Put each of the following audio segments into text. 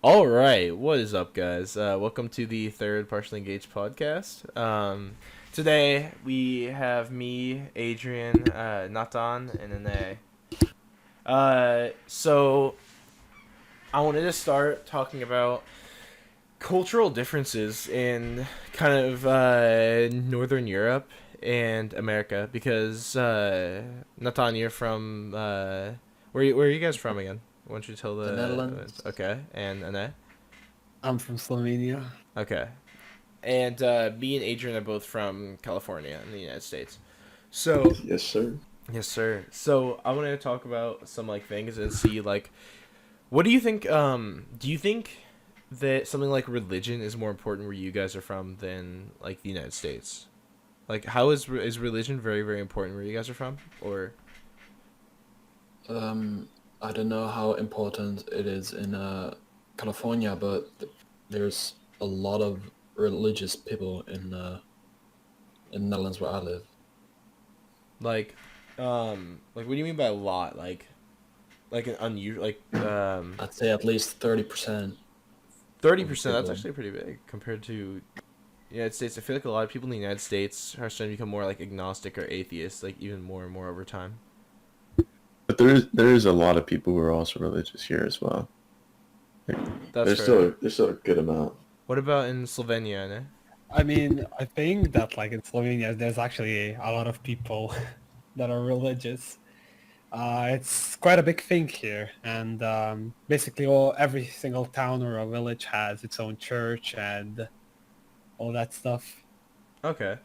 All right, what is up, guys? Welcome to the third Partially Engaged podcast. Today we have me, Adrian, Natan, and Aney. So I wanted to start talking about cultural differences in kind of Northern Europe and America because Natan, you're from where are you guys from again? Why don't you tell The the Netherlands. okay and Aney? I'm from Slovenia. Okay. And me and Adrian are both from California in the United States. So, Yes, sir. yes, sir. So I wanted to talk about some like things and see like, what do you think? Do you think that something like religion is more important where you guys are from than like the United States? Like, how is religion very important where you guys are from? Or Um, I don't know how important it is in California, but there's a lot of religious people in Netherlands where I live. like, like what do you mean by a lot? Like an unusual I'd say at least 30% thirty of the percent. That's people. actually pretty big compared to United States. I feel like a lot of people in the United States are starting to become more like agnostic or atheist, like even more and more over time. But there is a lot of people who are also religious here as well. Like, That's there's fair. still there's still a good amount. What about in Slovenia? Ne? I mean, I think that like in Slovenia, there's actually a lot of people that are religious. It's quite a big thing here, and basically every single town or a village has its own church and all that stuff. Okay.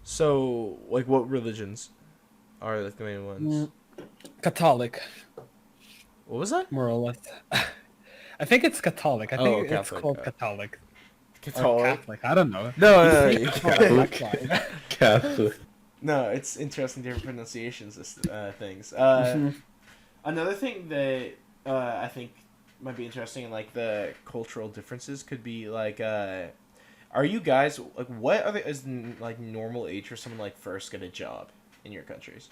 So, like, what religions are like the main ones? Mm, Catholic, What was that? more or less. I think it's Catholic. I Oh, think it's Catholic. called Catholic or Catholic. Catholic. I don't know. No, We no, say no. Catholic. That's Catholic. why. Catholic. No, it's interesting different pronunciations of things. Mhm. Another thing that I think might be interesting in like the cultural differences could be like, are you guys like what are the is like normal age for someone to, like first get a job in your countries?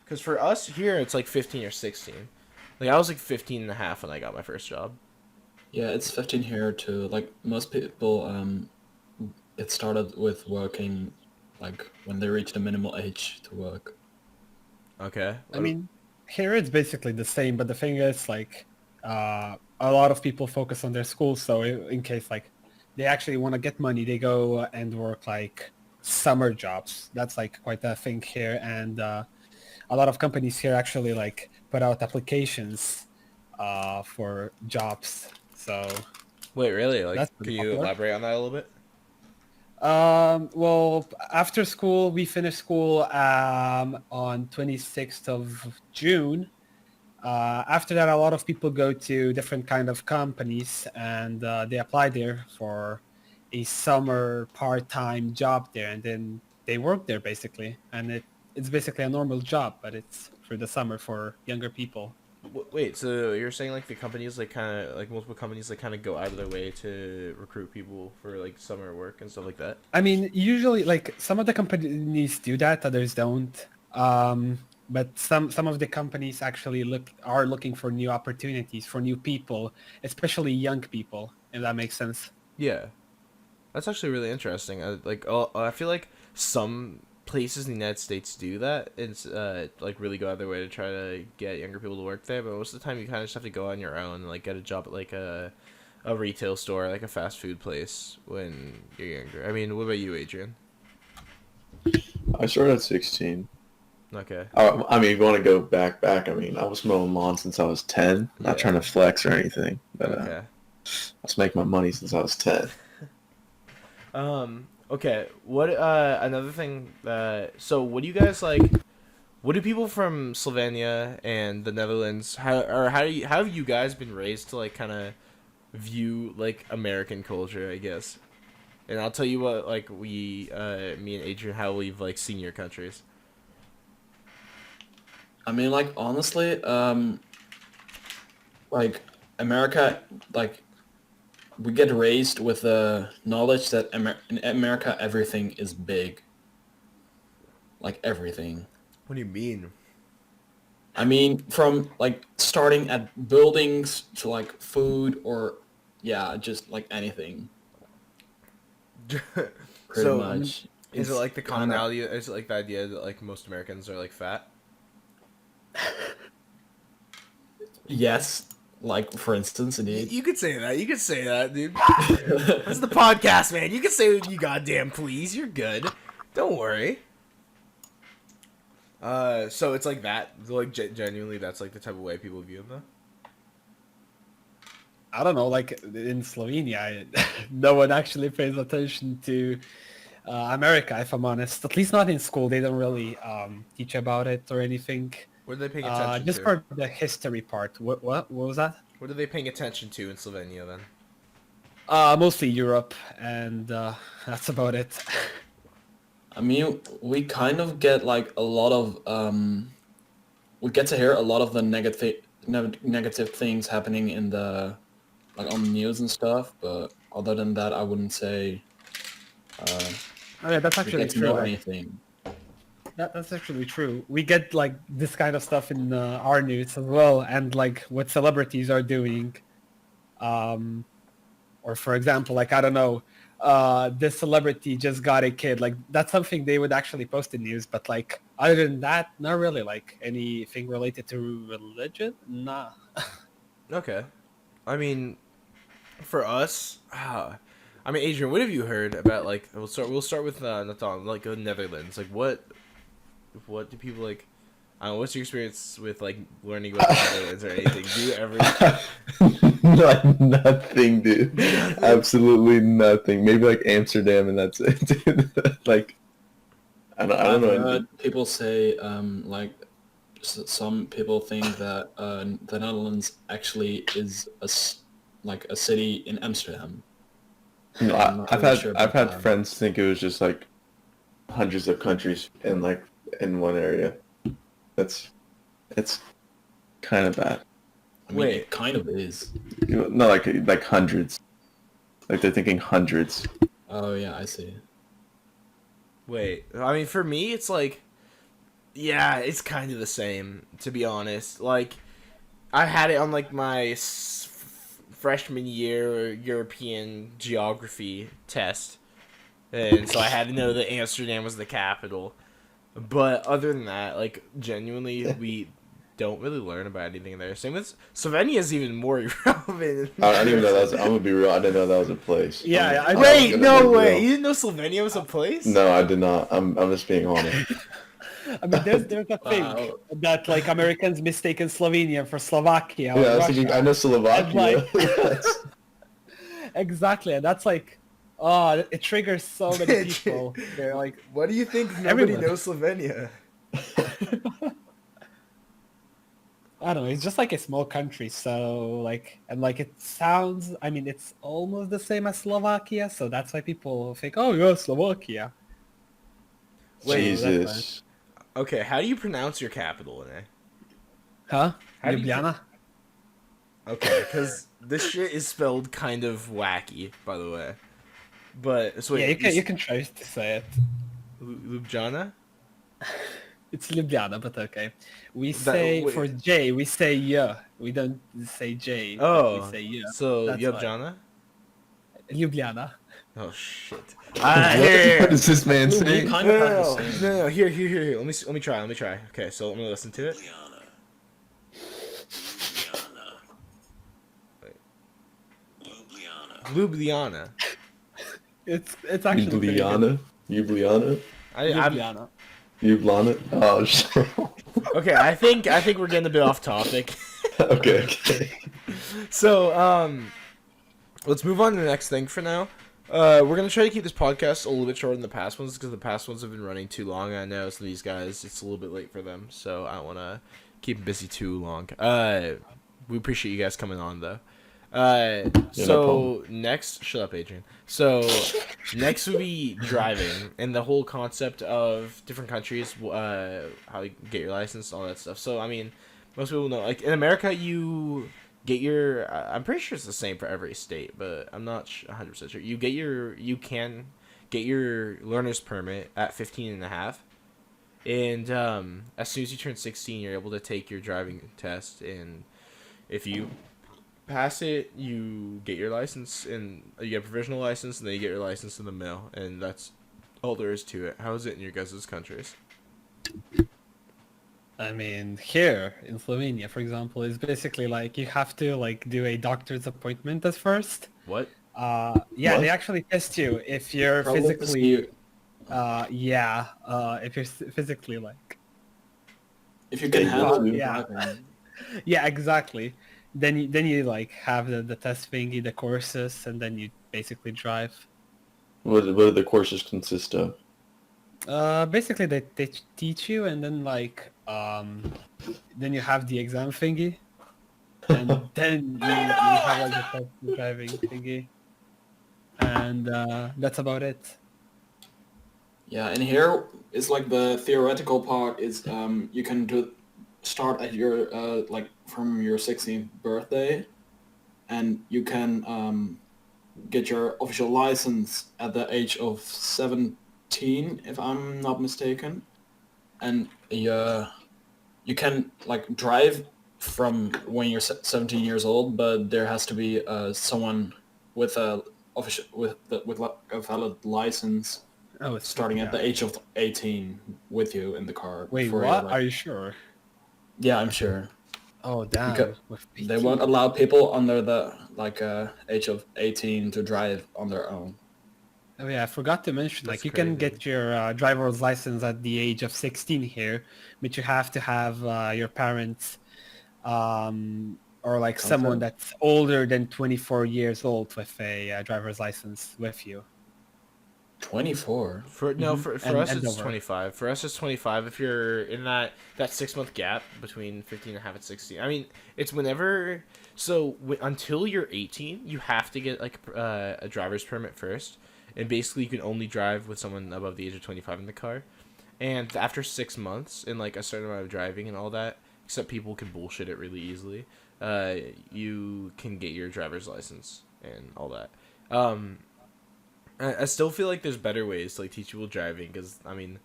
Because for us here, it's like 15 or 16. Like I was like 15 and a half when I got my first job. Yeah, it's 15 here too. Like most people, it started with working like when they reach the minimal age to work. Okay. I mean, here it's basically the same, but the thing is, like, a lot of people focus on their school, so in case, like, they actually want to get money, they go and work, like, summer jobs. That's, like, quite a thing here, and a lot of companies here actually, like, put out applications for jobs, so Wait, really? Like, that's pretty can you popular. elaborate on that a little bit? Well, after school, we finished school on 26th of June. After that, a lot of people go to different kind of companies and they apply there for a summer part-time job there, and then they work there basically. And it's basically a normal job, but it's for the summer for younger people. Wait, so you're saying like the companies like kind of like multiple companies like kind of go out of their way to recruit people for like summer work and stuff like that? I mean, usually, like some of the companies do that, others don't. But some of the companies actually are looking for new opportunities for new people, especially young people, if that makes sense. Yeah. That's actually really interesting. I feel like some places in the United States do that. It's like really go out of their way to try to get younger people to work there. But most of the time, you kind of just have to go on your own and like get a job at like a retail store, like a fast food place when you're younger. I mean, what about you, Adrian? I started at 16. Okay. I mean, if you want to go back. I mean, I was mowing lawn since I was 10. Not Yeah. trying to flex or anything, but Okay. I was making my money since I was 10. Okay. What? Another thing. So, what do you guys like? What do people from Slovenia and the Netherlands how have you guys been raised to like kind of view like American culture, I guess? And I'll tell you what like me and Adrian how we've like seen your countries. I mean, like honestly, like America, like we get raised with the knowledge that in America everything is big, like everything. What do you mean? I mean, from like starting at buildings to like food or yeah, just like anything. Pretty So, much. is it It's like the kind of commonality? Is it like the idea that like most Americans are like fat? yes. Like for instance, indeed. You could say that. You could say that, dude. This is the podcast, man. You can say what you goddamn please. You're good. Don't worry. So it's like that. Like genuinely, that's like the type of way people view him, though. I don't know, like in Slovenia, no one actually pays attention to America, if I'm honest. At least not in school. They don't really teach about it or anything. What are they paying attention Just to? for the history part. What was that? What are they paying attention to in Slovenia then? Mostly Europe, and that's about it. I mean, we kind of get like a lot of we get to hear a lot of the negative things happening in the like on the news and stuff, but other than that, I wouldn't say Oh yeah, that's we actually get to know true. anything. That's actually true. We get like this kind of stuff in our news as well, and like what celebrities are doing. Or for example, like I don't know, this celebrity just got a kid. Like that's something they would actually post in news. But like other than that, not really. Like anything related to religion, nah. Okay. I mean, for us, I mean, Adrian, what have you heard about like? We'll start with Natan, like the Netherlands. Like, what do people like? I don't know. What's your experience with like learning about the Netherlands or anything? Do you ever? Like nothing, dude. Absolutely nothing. Maybe like Amsterdam and that's it, dude. Like I I've don't know. heard people say like some people think that the Netherlands actually is like a city in Amsterdam. No, I'm not I've really had sure I've about had that. friends think it was just like hundreds of countries in one area. It's kind of bad. I mean, Wait. it kind of is. No, like hundreds. Like they're thinking hundreds. Oh yeah, I see. Wait. I mean, for me, it's like, yeah, it's kind of the same. To be honest, like, I had it on like my freshman year European geography test, and so I had to know that Amsterdam was the capital. But other than that, like genuinely, we don't really learn about anything there. Same with Slovenia is even more irrelevant. I didn't even know that was. I'm gonna be real. I didn't know that was a place. Yeah, I Wait, gonna no be way! real. You didn't know Slovenia was a place? No, I did not. I'm just being honest. I mean, there's a thing Wow. that like Americans mistaken Slovenia for Slovakia or Yeah, I was Russia. thinking. I know Slovakia. like- Yes. Exactly, and that's like, oh, it triggers so many people. They're like, What do you think? Nobody Everyone. knows Slovenia. I don't know. It's just like a small country, so like, and like it sounds. I mean, it's almost the same as Slovakia, so that's why people think, oh, yeah, Slovakia. Wait, So that's why. Jesus. Okay, how do you pronounce your capital, Aney? Huh? How do you- Ljubljana? Okay, because this shit is spelled kind of wacky, by the way. But so wait, Yeah, you can try to say it. Ljubljana? It's Ljubljana, but okay. We That- say wait. for J, we say yeah. We don't say J. but Oh, we say yeah. so That's why. Ljubljana? Ljubljana. Oh shit! What is this man We saying? kind No, of have no, the no, same. no, here. Let me try. Okay, so let me listen to it. Ljubljana. It's actually pretty good. Ljubljana. I'm, Ljubljana. Ljubljana. Oh shit. okay, I think we're getting a bit off topic. Okay. So, let's move on to the next thing for now. We're gonna try to keep this podcast a little bit shorter than the past ones because the past ones have been running too long. I know some of these guys, it's a little bit late for them, so I don't want to keep them busy too long. We appreciate you guys coming on though. no So next, shut up, Adrian. So next would be driving and the whole concept of different countries, how you get your license, all that stuff. So I mean, most people know, like in America, you get your. I'm pretty sure it's the same for every state, but I'm not 100% sure. You can get your learner's permit at 15 and a half, And as soon as you turn 16, you're able to take your driving test, and if you pass it, you get your license, and you get a provisional license, and then you get your license in the mail, and that's all there is to it. How is it in your guys' countries? I mean, here in Slovenia, for example, is basically like you have to like do a doctor's appointment at first. What? Yeah, What? they actually test you if you're Probably to see physically, you- if you're physically like, if you can Yeah, handle yeah. driving. yeah, exactly. Then you like have the test thingy, the courses, and then you basically drive. What do the courses consist of? Basically they teach you, and then like then you have the exam thingy, and then you have like the test driving thingy, and that's about it. Yeah, and here is like the theoretical part is you can start at your like from your 16th birthday, and you can get your official license at the age of 17, if I'm not mistaken, and you can like drive from when you're 17 years old, but there has to be someone with a official with like a valid license Oh, it's starting at yeah. the age of 18 with you in the car. Wait, before what? you're, Are like, you sure? yeah, I'm sure. Oh, damn. Because With they won't 18. allow people under the age of 18 to drive on their own. Oh yeah, I forgot to mention, That's like you can crazy. get your driver's license at the age of 16 here, but you have to have your parents or like someone Consent? that's older than 24 years old with a driver's license with you. 24. For no, Mhm. for us And it's over. 25. For us it's 25 if you're in that 6 month gap between 15 and a half and 16. I mean, it's whenever until you're 18, you have to get like a driver's permit first, and basically you can only drive with someone above the age of 25 in the car. And after 6 months and like a certain amount of driving and all that, except people can bullshit it really easily, you can get your driver's license and all that. I still feel like there's better ways to like teach people driving, because I mean,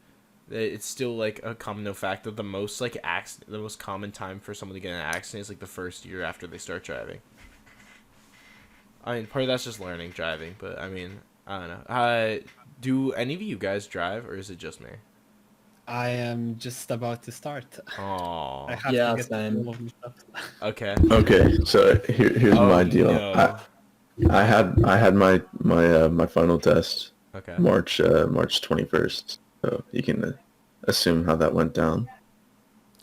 it's still like a common no fact that the most like the most common time for someone to get in an accident is like the first year after they start driving. I mean, part of that's just learning driving, but I mean, I don't know. Do any of you guys drive, or is it just me? I am just about to start. I Oh, have Yeah, to get same. all of my stuff. okay. Okay, so here's Oh my deal. no. I had my final test Okay. March 21st. So you can assume how that went down.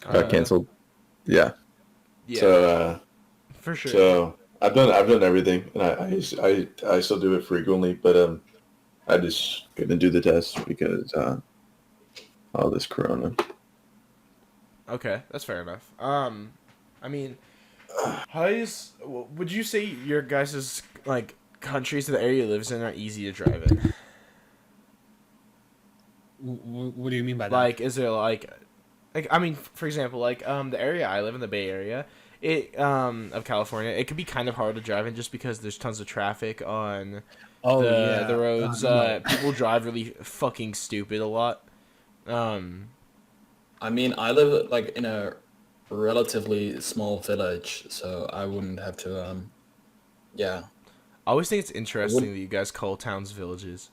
Got canceled. Yeah. Yeah, So for sure. so I've done everything, and I still do it frequently, but I just couldn't do the test because all this corona. Okay, that's fair enough. I mean, would you say your guys' like countries or the area you lives in are easy to drive in? What do you mean by that? Like, is there like I mean, for example, like the area I live in, the Bay Area, it of California, it could be kind of hard to drive in just because there's tons of traffic on Oh the yeah, roads. no. People drive really fucking stupid a lot. I mean, I live like in a relatively small village, so I wouldn't have to yeah. I always think it's I interesting wouldn't that you guys call towns villages.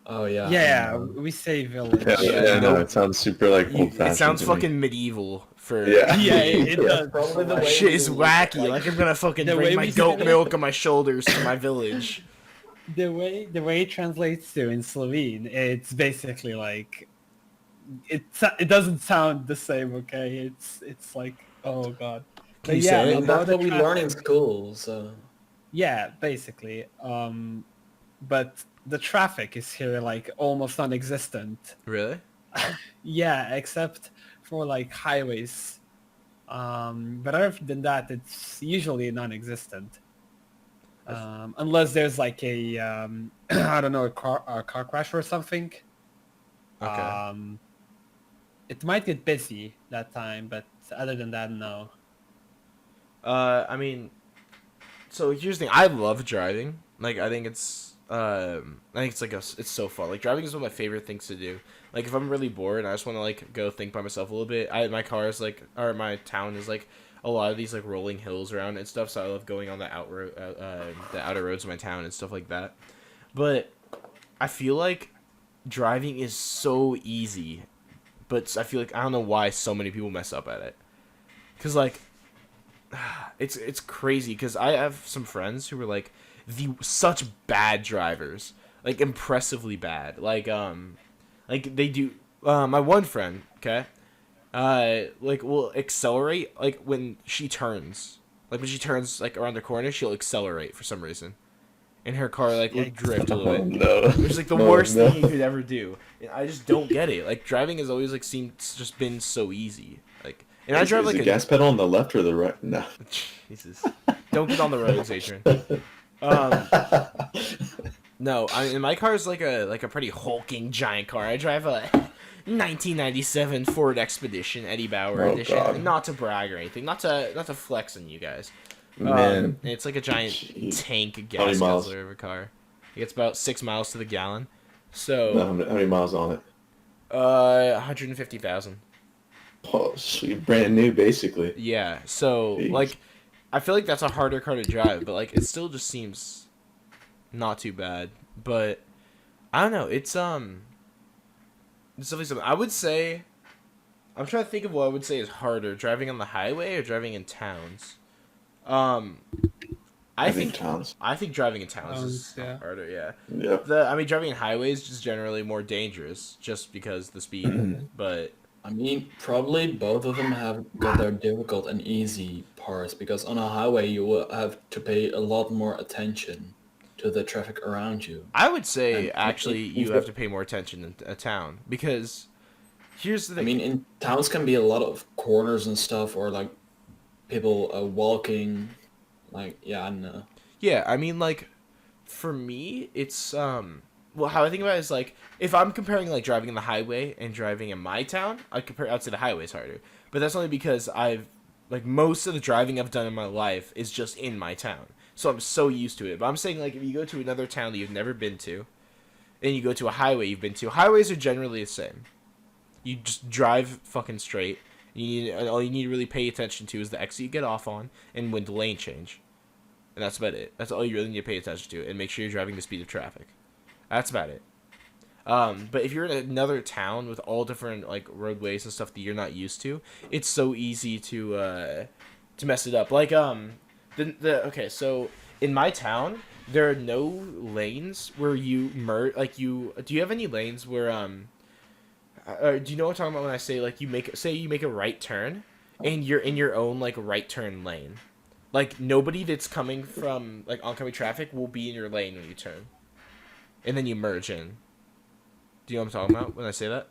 Oh yeah. Yeah, And, we say village. Yeah, Yeah, yeah, no, no- it sounds super like old It fashioned. sounds fucking medieval for Yeah. Yeah, it Yeah. does. Probably the way shit we is live, wacky. Like I'm gonna fucking the bring way my we goat say it. milk on my shoulders to my village. The way it translates to in Slovene, it's basically like it doesn't sound the same. Okay, it's like, oh god. Can you yeah, say I it? mean, about that's what the we learn in traffic. school, so Yeah, basically. But the traffic is here like almost non-existent. Really? Yeah, except for like highways. But other than that, it's usually non-existent. Unless there's like a I don't know, a car crash or something. Okay. It might get busy that time, but other than that, no. I mean, so here's the thing. I love driving. Like, I think it's I think it's so fun. Like driving is one of my favorite things to do. Like if I'm really bored and I just want to like go think by myself a little bit, my car is like, or my town is like a lot of these like rolling hills around and stuff. So I love going on the the outer roads of my town and stuff like that. But I feel like driving is so easy, but I feel like I don't know why so many people mess up at it. Cause like, it's crazy. Cause I have some friends who were like such bad drivers, like impressively bad. Like they do. My one friend, okay, like will accelerate like when she turns. Like when she turns like around the corner, she'll accelerate for some reason. And her car like will drift a little Oh, bit. no. Which is like the worst thing you could ever do. And I just don't get it. Like driving has always like seemed just been so easy. Like and I drive like the gas pedal on the left or the right? No. Jesus. Don't get on the roads, Adrian. No, and my car is like a pretty hulking giant car. I drive a 1997 Ford Expedition Eddie Bauer edition. God. Not to brag or anything, not to flex on you guys. Man. And it's like a giant tank gas guzzler of a car. It gets about 6 miles to the gallon. So No, how many miles on it? 150,000. Oh, sweet, brand new, basically. Yeah. So Jeez. like, I feel like that's a harder car to drive, but like it still just seems not too bad. But I don't know. It's definitely something. I would say, I'm trying to think of what I would say is harder: driving on the highway or driving in towns. I think towns. I think driving in towns is yeah. harder. Yeah. Yep. I mean, driving in highways is just generally more dangerous, just because the speed. But I mean, probably both of them have got their difficult and easy parts, because on a highway you will have to pay a lot more attention to the traffic around you. I would say And actually you have to pay more attention in a town, because here's the thing. I mean, in towns can be a lot of corners and stuff, or like people walking, like, yeah, I don't know. Yeah, I mean, like, for me, it's, well, how I think about it is, like, if I'm comparing, like, driving in the highway and driving in my town, I'd say the highway's harder. But that's only because most of the driving I've done in my life is just in my town. So I'm so used to it. But I'm saying, like, if you go to another town that you've never been to, and you go to a highway you've been to, highways are generally the same. You just drive fucking straight. All you need to really pay attention to is the exit you get off on and when the lane change. And that's about it. That's all you really need to pay attention to. And make sure you're driving the speed of traffic. That's about it. But if you're in another town with all different like roadways and stuff that you're not used to, it's so easy to mess it up. Like okay, so in my town there are no lanes where you merge. Like do you have any lanes where do you know what I'm talking about when I say like you make a right turn and you're in your own like right turn lane? Like, nobody that's coming from, like, oncoming traffic will be in your lane when you turn. And then you merge in. Do you know what I'm talking about when I say that?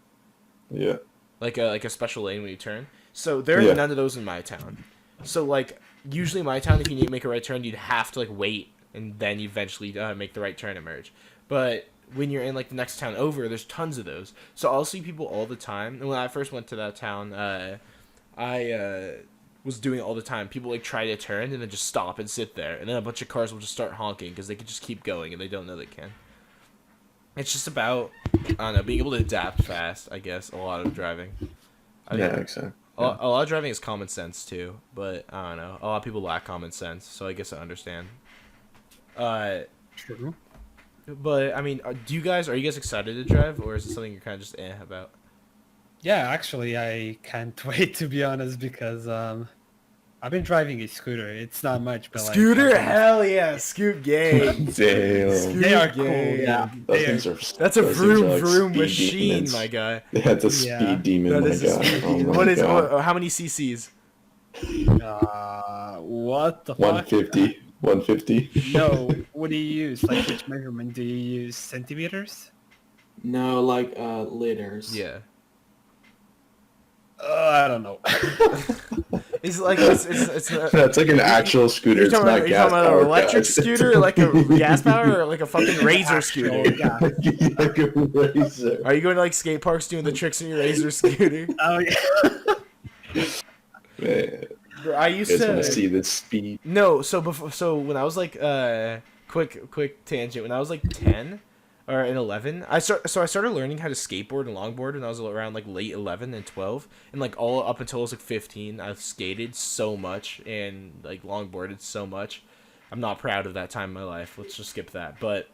Yeah. Like a special lane when you turn. So, there are none of those in my town. So, like, usually in my town, if you need to make a right turn, you'd have to, like, wait. And then you eventually make the right turn and merge. But when you're in, like, the next town over, there's tons of those. So, I'll see people all the time. And when I first went to that town, I was doing it all the time. People like try to turn and then just stop and sit there, and then a bunch of cars will just start honking because they can just keep going and they don't know they can. It's just about, I don't know, being able to adapt fast, I guess. A lot of driving. Exactly. A lot of driving is common sense too, but I don't know. A lot of people lack common sense, so I guess I understand. True. But I mean, are you guys excited to drive, or is it something you're kind of just about? Yeah, actually, I can't wait, to be honest, because I've been driving a scooter. It's not much, but Scooter, like, hell yeah, scoot gang. Damn. they are Scoot cool. gang. Yeah, Those they are. things are, That's a those things are vroom like vroom speed machine, demons. my guy. Yeah, it's a Yeah. speed demon, That my is a God. speed Oh demon. my What is God. how many CCs? What the fuck? 150. 150. No, what do you use? Like, which measurement do you use? Centimeters? No, like liters. Yeah. I don't know. It's like it's That's like an actual scooter. You're It's talking not about, gas an powered, electric guys. scooter, like a gas power, or like a fucking razor scooter? Yeah. Like a razor. Are you going to like skate parks doing the tricks in your razor scooter? Oh yeah. Man, Bro, I you used guys want to to see the speed? no. So when I was like quick tangent. When I was like 10 or in 11, I started learning how to skateboard and longboard when I was around like late 11 and 12, and like all up until I was like 15, I've skated so much and like longboarded so much. I'm not proud of that time in my life. Let's just skip that. But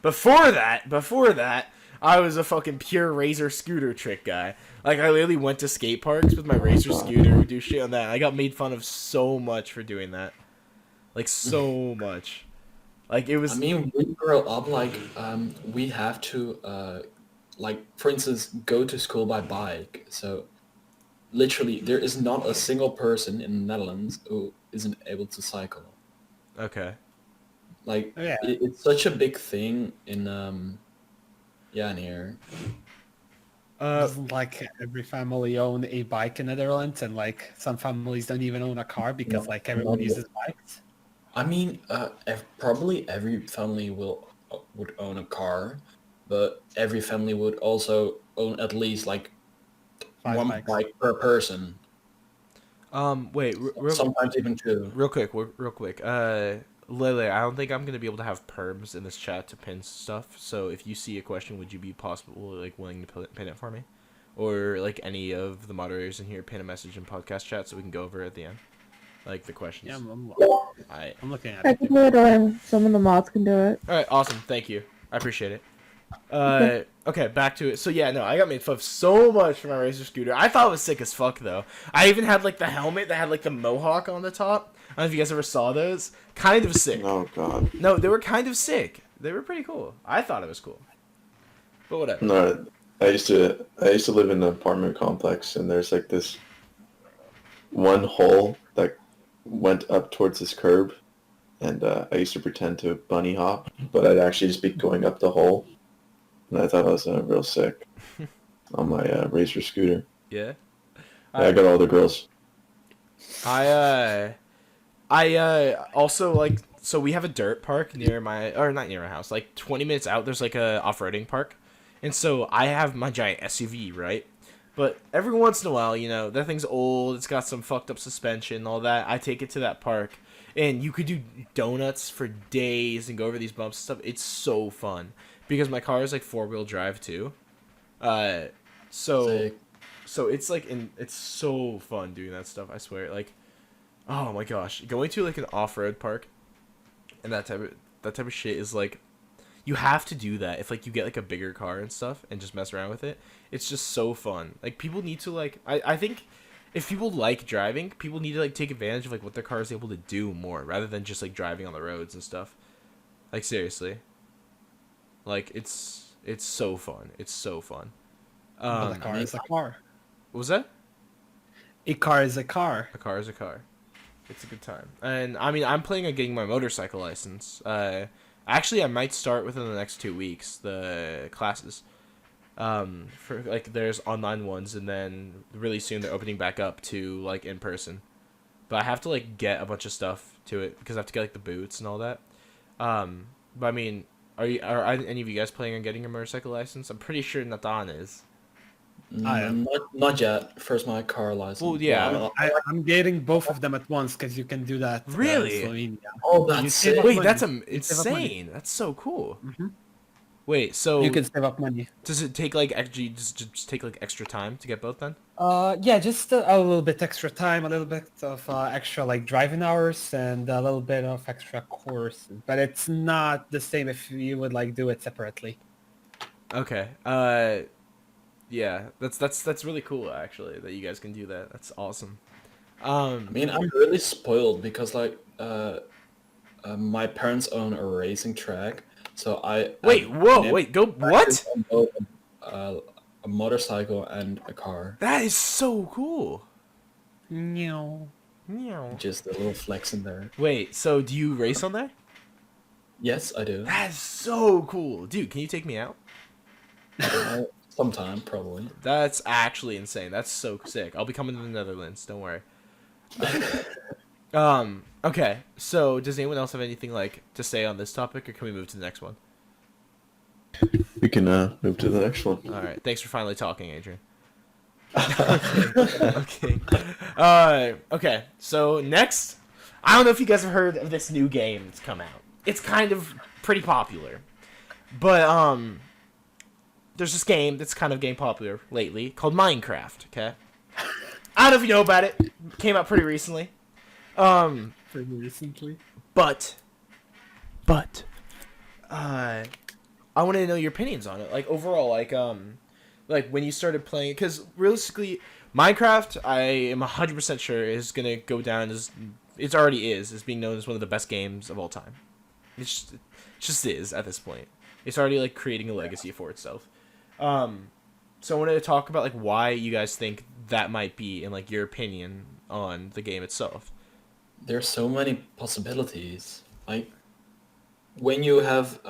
before that, I was a fucking pure Razor scooter trick guy. Like, I literally went to skate parks with my Razor scooter, would do shit on that. I got made fun of so much for doing that. Like, so much. Like, it was... I mean, we grow up, like, we have to, like, for instance, go to school by bike. So, literally, there is not a single person in the Netherlands who isn't able to cycle. Okay. Like, Oh, yeah. it's such a big thing in here. Doesn't like every family own a bike in the Netherlands, and like some families don't even own a car because like everyone uses bikes. I mean, probably every family would own a car, but every family would also own at least like 5 one bikes. bike per person. Wait, Sometimes even two. real quick. Lele, I don't think I'm gonna be able to have perms in this chat to pin stuff. So if you see a question, would you be willing to pin it for me, or like any of the moderators in here pin a message in podcast chat so we can go over it at the end, like the questions. Yeah, Alright. I'm looking at I it. can do it, or some of the mods can do it. All right, awesome. Thank you. I appreciate it. Okay, back to it. So yeah, no, I got made fun of so much for my Razor scooter. I thought it was sick as fuck though. I even had like the helmet that had like the mohawk on the top. I don't know if you guys ever saw those. Kind of sick. Oh god. No, they were kind of sick. They were pretty cool. I thought it was cool. But whatever. No, I used to live in an apartment complex, and there's like this one hole that went up towards this curb, and I used to pretend to bunny hop, but I'd actually just be going up the hole, and I thought I was real sick on my Razor scooter. Yeah. I got all the girls. I also like, so we have a dirt park near not near my house, like 20 minutes out there's like a off-roading park. And so I have my giant SUV, right? But every once in a while, you know, that thing's old, it's got some fucked up suspension and all that. I take it to that park and you could do donuts for days and go over these bumps and stuff. It's so fun because my car is like 4-wheel drive too. Sick. So it's like, it's so fun doing that stuff. I swear, like, oh my gosh, going to like an off-road park and that type of shit is like, you have to do that if like you get like a bigger car and stuff and just mess around with it. It's just so fun. Like, people need to like, I think if people like driving, people need to like take advantage of like what their car is able to do more rather than just like driving on the roads and stuff. Like, seriously. Like, it's so fun. It's so fun. But a car is a car. What was that? A car is a car. A car is a car. It's a good time. And I mean, I'm planning on getting my motorcycle license. Actually, I might start within the next 2 weeks, the classes. For like, there's online ones, and then really soon they're opening back up to like in person. But I have to like get a bunch of stuff to it because I have to get like the boots and all that. But I mean, are any of you guys planning on getting a motorcycle license? I'm pretty sure Natan is. Not yet. First, my car license. Well, yeah. I'm getting both of them at once because you can do that. Really? In Slovenia. Oh, You that's save sick. up Wait, money. that's You save up money. insane. That's so cool. Mhm. Wait, so You can save up money. does it take like actually just take like extra time to get both then? Yeah, just a little bit extra time, a little bit of extra like driving hours, and a little bit of extra courses. But it's not the same if you would like do it separately. Okay. Yeah, that's really cool actually that you guys can do that. That's awesome. I mean, I'm really spoiled because like my parents own a racing track, so Wait, whoa, wait, go what? A motorcycle and a car. That is so cool. No. Meow. Just a little flex in there. Wait, so do you race on there? Yes, I do. That is so cool, dude. Can you take me out? Sometime, probably. That's actually insane. That's so sick. I'll be coming to the Netherlands. Don't worry. Okay. So, does anyone else have anything like to say on this topic, or can we move to the next one? We can move to the next one. All right. Thanks for finally talking, Adrian. Okay. Okay. So next, I don't know if you guys have heard of this new game that's come out. It's kind of pretty popular. But, there's this game that's kind of getting popular lately called Minecraft, okay? I don't know if you know about it. Came out pretty recently. Pretty recently. But, I want to know your opinions on it. Like, overall, like when you started playing it, because realistically, Minecraft, I am 100% sure is going to go down as, it already is, as being known as one of the best games of all time. It just is at this point. It's already, like, creating a legacy for itself. So I wanted to talk about, like, why you guys think that might be, and, like, your opinion on the game itself. There's so many possibilities. Like, when you have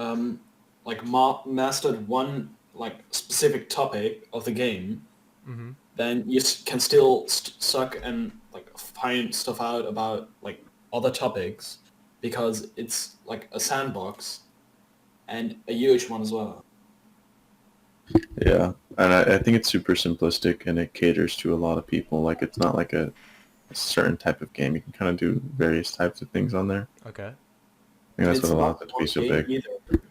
like mastered one like specific topic of the game, then you can still suck and like find stuff out about like other topics because it's like a sandbox and a huge one as well. Yeah, and I think it's super simplistic and it caters to a lot of people. Like, it's not like a certain type of game. You can kind of do various types of things on there. Okay. I think that's what allows it to be so big. Either.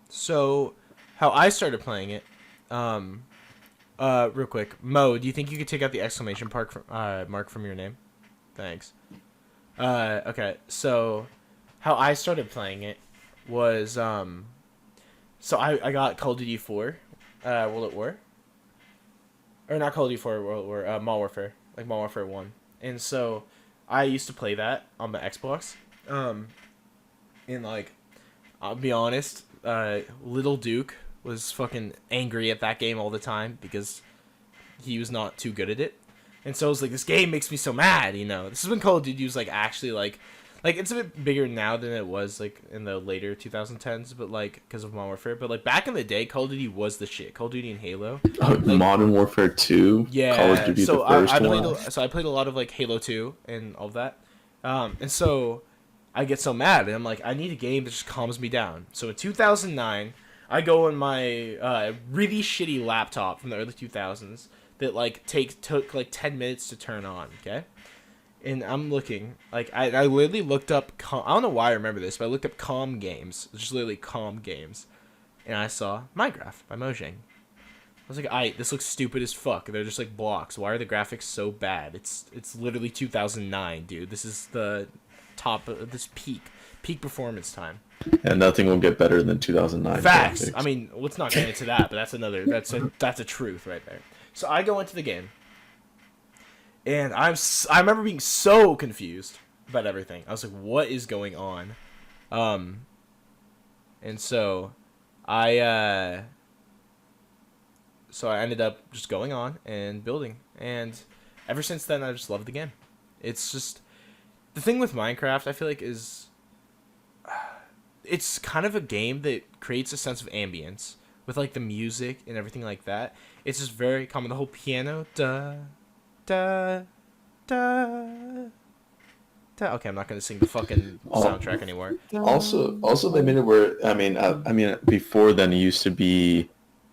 So, how I started playing it, real quick, Mo, do you think you could take out the exclamation mark from your name? Thanks. Okay, so, how I started playing it was, so I got Call of Duty 4, World at War. Or not Call of Duty 4, World at War, Modern Warfare, like Modern Warfare 1. And so, I used to play that on the Xbox, and, like, I'll be honest, Little Duke was fucking angry at that game all the time because he was not too good at it. And so I was like, this game makes me so mad, you know. This is when Call of Duty was, like, actually, like, it's a bit bigger now than it was, like, in the later 2010s, but, like, because of Modern Warfare. But, like, back in the day, Call of Duty was the shit. Call of Duty and Halo. Like, Modern Warfare 2? Yeah. Call of Duty So the first I played a lot of, like, Halo 2 and all of that. And so I get so mad, and I'm like, I need a game that just calms me down. So in 2009, I go on my really shitty laptop from the early 2000s that, like, took like 10 minutes to turn on, okay? And I'm looking, like, I literally looked up, I don't know why I remember this, but I looked up calm games, just literally calm games, and I saw Minecraft by Mojang. I was like, this looks stupid as fuck. They're just, like, blocks. Why are the graphics so bad? It's literally 2009, dude. This is the top of this peak performance time. And nothing will get better than 2009 Facts. graphics. I mean, let's not get into that, but that's a truth right there. So I go into the game, and I remember being so confused about everything. I was like, what is going on? And so I ended up just going on and building, and ever since then I just loved the game. It's just the thing with Minecraft, I feel like, is it's kind of a game that creates a sense of ambience with, like, the music and everything like that. It's just very common. The whole piano, da, da, da, da. Okay, I'm not gonna sing the fucking soundtrack anymore. Also, they made it where I mean, before then it used to be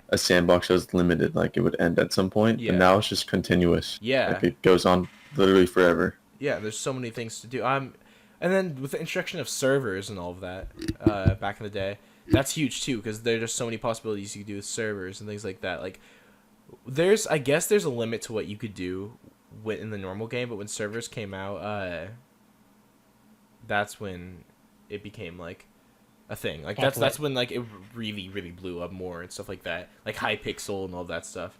a sandbox that was limited, like it would end at some point, Yeah. and now it's just continuous. Yeah. Like it goes on literally forever. Yeah, there's so many things to do. And then with the introduction of servers and all of that, back in the day, that's huge too, because there's just so many possibilities you could do with servers and things like that. Like, I guess there's a limit to what you could do in the normal game, but when servers came out, that's when it became, like, a thing. Like, that's when, like, it really, really blew up more and stuff like that. Like, Hypixel and all that stuff.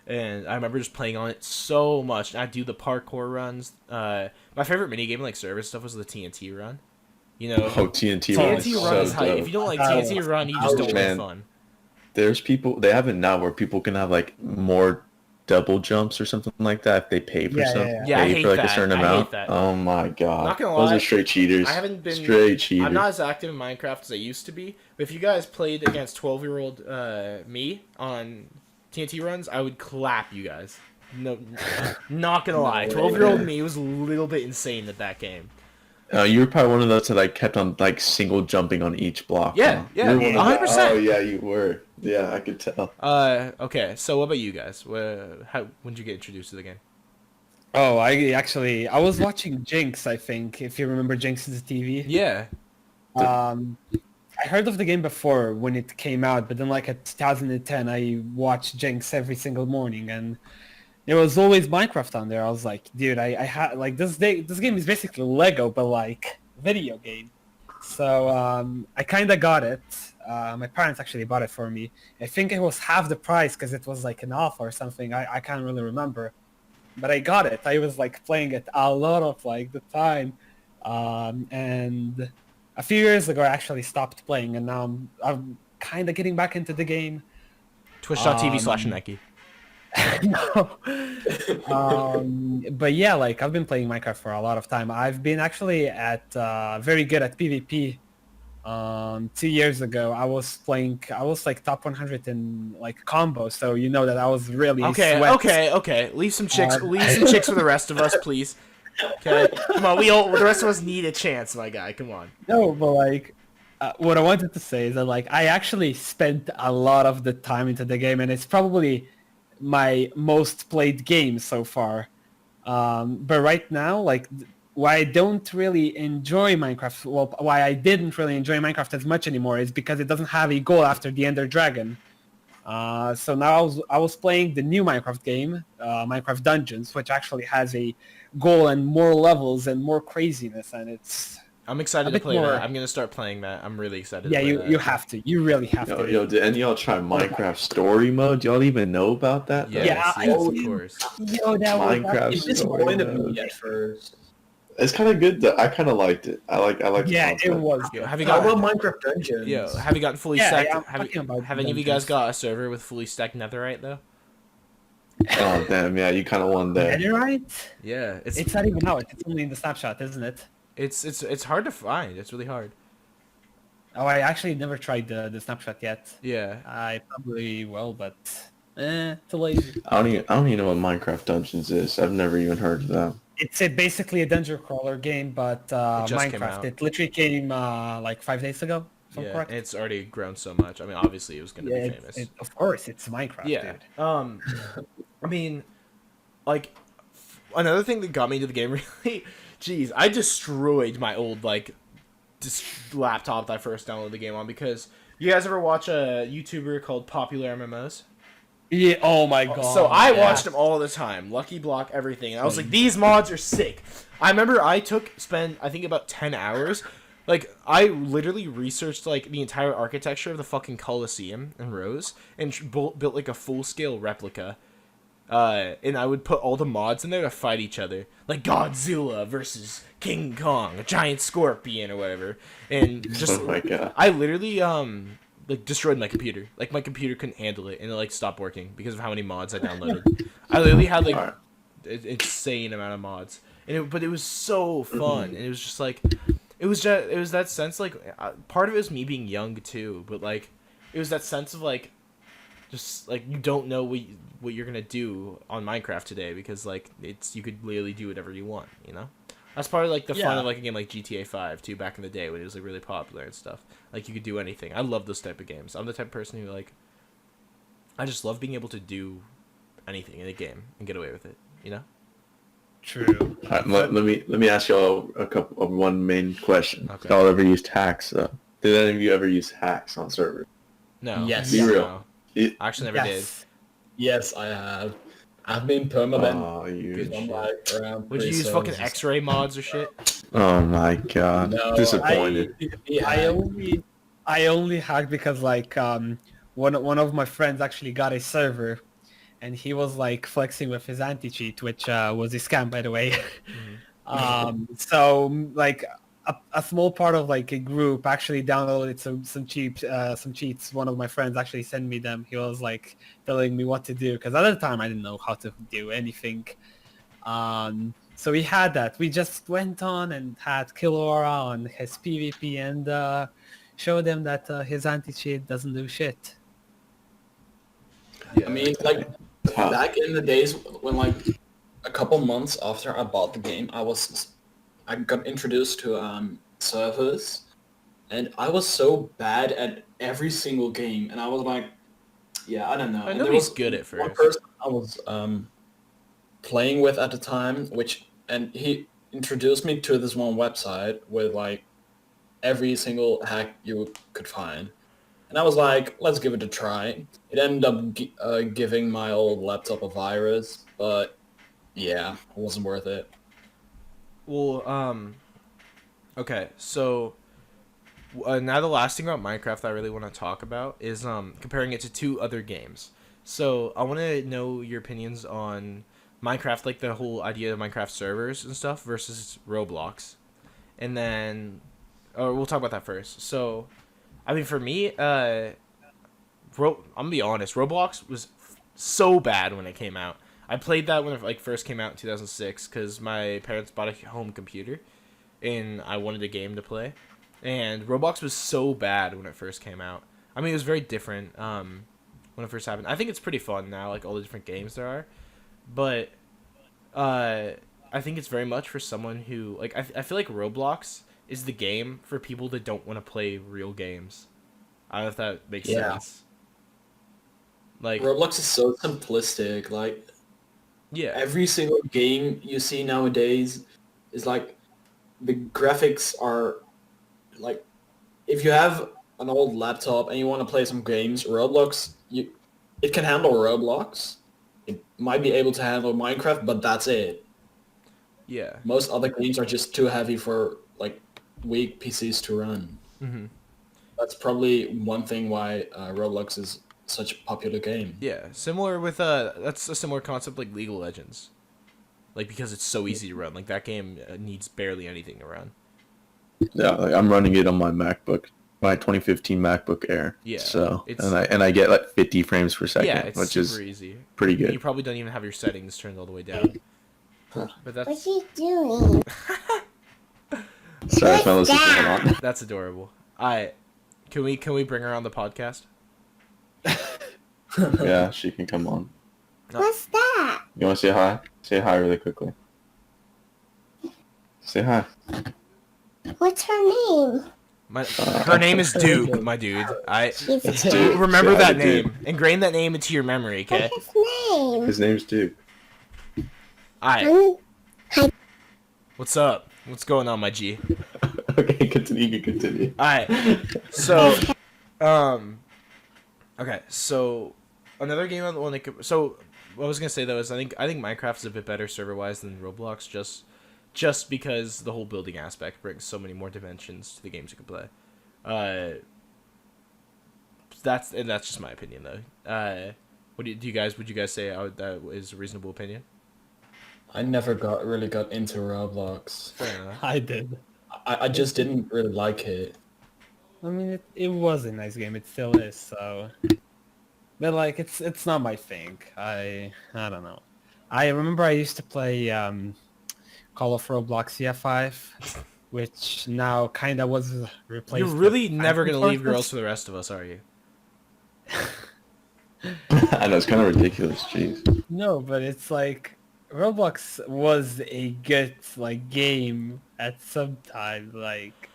And I remember just playing on it so much. And I'd do the parkour runs. My favorite minigame in, like, server stuff was the TNT run. You know? Oh, TNT run is TNT so run is hype. dope. If you don't like TNT run, you just don't have Man. fun. There's people, they have it now where people can have like more double jumps or something like that if they pay for something. Yeah, I Pay hate for like that. a certain I hate amount. that. Oh my god. Not gonna Those lie, are straight cheaters. I haven't been straight cheaters. I'm not as active in Minecraft as I used to be, but if you guys played against 12-year-old me on TNT runs, I would clap you guys. No, not gonna lie. 12-year-old me was a little bit insane at that game. You were probably one of those that like kept on like single jumping on each block. Yeah, huh? yeah, You were one of 100%. the- Oh yeah, you were. Yeah, I could tell. Okay, so what about you guys? When did you get introduced to the game? Oh, I was watching Jinx, I think, if you remember Jinx's TV. Yeah. I heard of the game before when it came out, but then like at 2010, I watched Jinx every single morning, and there was always Minecraft on there. I was like, dude, I had like this game is basically Lego, but like video game. So I kind of got it. My parents actually bought it for me. I think it was half the price because it was like an offer or something. I can't really remember, but I got it. I was like playing it a lot of like the time, and a few years ago I actually stopped playing, and now I'm kind of getting back into the game. Twitch.tv/Nike. No. But yeah, like I've been playing Minecraft for a lot of time. I've been actually at very good at PvP. 2 years ago, I was like top 100 in like combo. So you know that I was really Okay. Leave some chicks for the rest of us, please. Okay, come on. The rest of us need a chance, my guy. Come on. No, but like, what I wanted to say is that like I actually spent a lot of the time into the game, and it's probably my most played game so far. But right now, like, why I don't really enjoy Minecraft, well, why I didn't really enjoy Minecraft as much anymore is because it doesn't have a goal after the Ender Dragon. So now I was playing the new Minecraft game, Minecraft Dungeons, which actually has a goal and more levels and more craziness, and it's I'm excited to play that. I'm gonna start playing that. I'm really excited. Yeah, to play that. you have to. You really have to. Yo, did any of y'all try Minecraft Story Mode? Y'all even know about that? Yes, Yeah, of course. Yo, that Minecraft It Story disappointed Mode. me at first. It's kind of good. I kind of liked it. I like. the Yeah, it concept. was. Yo, have you How got? about Minecraft Dungeons? Yo, have you gotten fully Yeah, stacked? yeah, I'm have talking about any of you guys dungeons. got a server with fully stacked netherite though? Oh damn! Yeah, you kind of won there. You're right. Yeah, It's not even out. It's only in the snapshot, isn't it? it's hard to find. It's really hard. Oh, I actually never tried the snapshot yet. Yeah. I probably will, but too lazy. I don't even know what Minecraft Dungeons is. I've never even heard of that. It's basically a dungeon crawler game, but just came Minecraft. out. It literally came like 5 days ago. If I'm Yeah, correct. and it's already grown so much. I mean, obviously it was gonna be famous. Of course, it's Minecraft, Yeah. dude. I mean, like, another thing that got me into the game really, jeez, I destroyed my old like laptop that I first downloaded the game on because you guys ever watch a YouTuber called Popular MMOs? Yeah. Oh my god. So I yeah. watched them all the time, Lucky Block, everything. And I was like, these mods are sick. I remember I spent I think about 10 hours. Like I literally researched like the entire architecture of the fucking Colosseum in Rose and built like a full scale replica. And I would put all the mods in there to fight each other, like Godzilla versus King Kong, a giant scorpion or whatever. And just Oh my god. I literally like destroyed my computer. Like my computer couldn't handle it, and it like stopped working because of how many mods I downloaded. I literally had like Alright. an insane amount of mods, and but it was so fun, and it was just like it was that sense like part of it was me being young too, but like it was that sense of like just like you don't know what you're gonna do on Minecraft today because like you could literally do whatever you want, you know. That's part of like the fun Yeah. of like a game like GTA 5 too back in the day when it was like really popular and stuff. Like you could do anything. I love those type of games. I'm the type of person who like I just love being able to do anything in a game and get away with it, you know? True. Alright, let me ask y'all one main question. Okay. Y'all ever used hacks? Did any of you ever use hacks on servers? No. Yes. Be No. real. I actually never did. Yes. Yes, I have. I've been permanent. Oh, you. Good I'm shit. like around Would you use fucking X-ray mods or shit? Oh my god. No, Disappointed. I only hacked because like one of my friends actually got a server, and he was like flexing with his anti-cheat, which was a scam, by the way. So like a small part of like a group actually downloaded some cheats. One of my friends actually sent me them. He was like telling me what to do because at the time I didn't know how to do anything. So we had that. We just went on and had Killora on his PvP and showed him that his anti-cheat doesn't do shit. I mean, like back in the days when like a couple months after I bought the game, I got introduced to servers, and I was so bad at every single game, and I was like, yeah, I don't know. And there Nobody's was good at one first. person I was playing with at the time, and he introduced me to this one website with like every single hack you could find. And I was like, let's give it a try. It ended up giving my old laptop a virus, but yeah, it wasn't worth it. Well, okay, so now the last thing about Minecraft I really want to talk about is comparing it to two other games. So I want to know your opinions on Minecraft, like the whole idea of Minecraft servers and stuff versus Roblox, and then, or we'll talk about that first. So, I mean, for me, I'm gonna be honest, Roblox was so bad when it came out. I played that when it like first came out in 2006 because my parents bought a home computer, and I wanted a game to play. And Roblox was so bad when it first came out. I mean, it was very different when it first happened. I think it's pretty fun now, like all the different games there are. But I think it's very much for someone who like I feel like Roblox is the game for people that don't want to play real games. I don't know if that makes sense. Like Roblox is so simplistic. Like yeah, every single game you see nowadays is like the graphics are like if you have an old laptop and you want to play some games, it can handle Roblox. It might be able to handle Minecraft, but that's it. yeah. Most other games are just too heavy for like weak PCs to run. Mm-hmm. That's probably one thing why Roblox is such a popular game. Yeah, similar with that's a similar concept like League of Legends. Like because it's so easy to run. Like that game needs barely anything to run. Yeah, like I'm running it on my MacBook, my 2015 MacBook Air. Yeah, So it's- and I get like 50 frames per second, Yeah, it's which super is easy. pretty You good. probably don't even have your settings turned all the way down. But that's What's he doing? Sorry, fellas, what's going on? that's adorable. Can we bring her on the podcast? Yeah, she can come on. What's that? You want to say hi? Say hi really quickly. Say hi. What's her name? Her name is Duke, my dude. It's Duke. Remember Say hi that to name. Duke. Ingrain that name into your memory, okay? What's his name? His name's Duke. Alright. What's up? What's going on, my G? Okay, continue. You can continue. Alright. So, okay. So, another game on the one that could, so what I was gonna say though is I think Minecraft's a bit better server wise than Roblox, just because the whole building aspect brings so many more dimensions to the games you can play. That's just my opinion though. What would you guys say that is a reasonable opinion? I never really got into Roblox. Fair enough. I did. I just didn't really like it. I mean, it was a nice game. It still is. So, but like, it's not my thing. I don't know. I remember I used to play Call of Roblox CF5, which now kind of was replaced. You're really with never gonna leave Fortress. girls for the rest of us, are you? I know, it's kind of ridiculous. Jeez. No, but it's like Roblox was a good like game at some time, like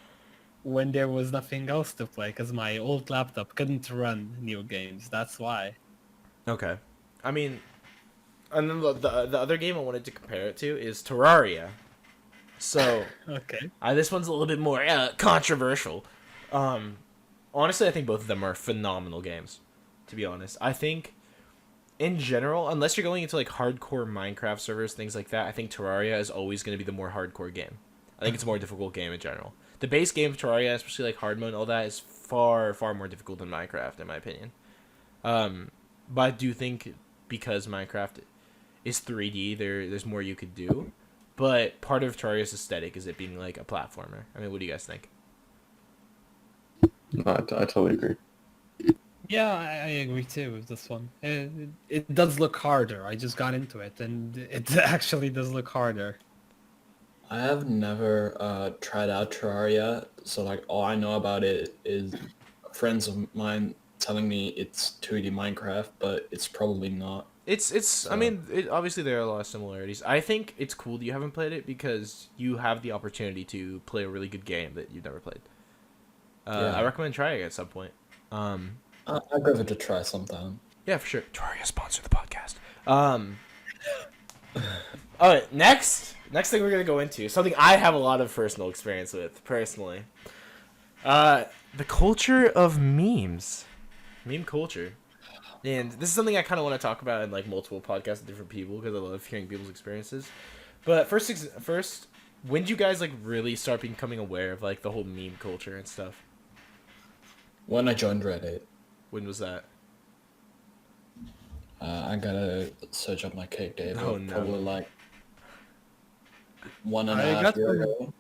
when there was nothing else to play, because my old laptop couldn't run new games. That's why. Okay. I mean, and then the other game I wanted to compare it to is Terraria. So, Okay. this one's a little bit more controversial. Honestly, I think both of them are phenomenal games, to be honest. I think, in general, unless you're going into, like, hardcore Minecraft servers, things like that, I think Terraria is always going to be the more hardcore game. I think it's a more difficult game in general. The base game of Terraria, especially, like, hard mode and all that, is far, far more difficult than Minecraft, in my opinion. But I do think because Minecraft is 3D, there's more you could do. But part of Terraria's aesthetic is it being like a platformer. I mean, what do you guys think? No, I totally agree. Yeah, I agree too with this one. It does look harder. I just got into it, and it actually does look harder. I have never tried out Terraria, so like all I know about it is friends of mine telling me it's 2D Minecraft, but it's probably not. It's. I mean, obviously there are a lot of similarities. I think it's cool that you haven't played it because you have the opportunity to play a really good game that you've never played. Yeah. I recommend trying it at some point. I'll give it a try sometime. Yeah, for sure. Terraria sponsor the podcast. All right, next thing we're gonna go into something I have a lot of personal experience with personally. The culture of memes, meme culture, and this is something I kind of want to talk about in like multiple podcasts with different people because I love hearing people's experiences. But first, when did you guys like really start becoming aware of like the whole meme culture and stuff? When I joined Reddit, When was that? I gotta search up my cake date. Oh, no. Probably like one and I a half got years some-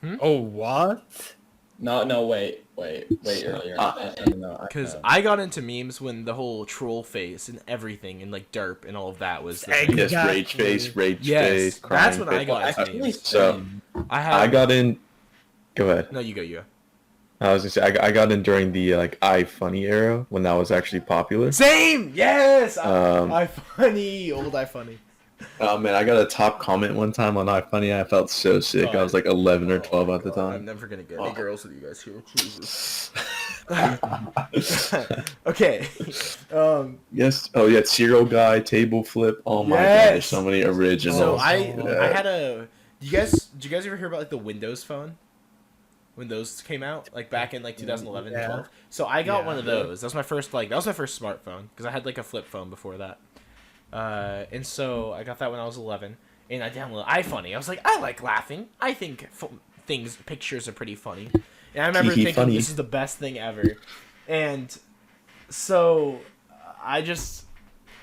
ago. Oh, what? No, wait earlier. I don't know. Because I got into memes when the whole troll face and everything and like derp and all of that was. The thing. Yes, Exactly. rage Yes, face, that's crying when I face. got into Actually, memes. So I I got in. Go ahead. No, you go. I was gonna say I got in during the like iFunny era when that was actually popular. Same. Yes. Um, iFunny, old iFunny. Oh man, I got a top comment one time on iFunny. I felt so sick. I was like 11 or 12 at the I'm time. never gonna get any girls with you guys here. Jesus. Okay. Yes. Oh yeah, Zero Guy, Table Flip. Oh my god, Yes. there's so many originals. So I Yeah. had a. Did you guys ever hear about like the Windows Phone? When those came out, like back in like 2011 and Yeah. 12. So I got Yeah. one of those. That was my first smartphone because I had like a flip phone before that. And so I got that when I was 11, and I downloaded iFunny. I was like, I like laughing. I think pictures are pretty funny. And I remember Hee hee, thinking funny. this is the best thing ever. And so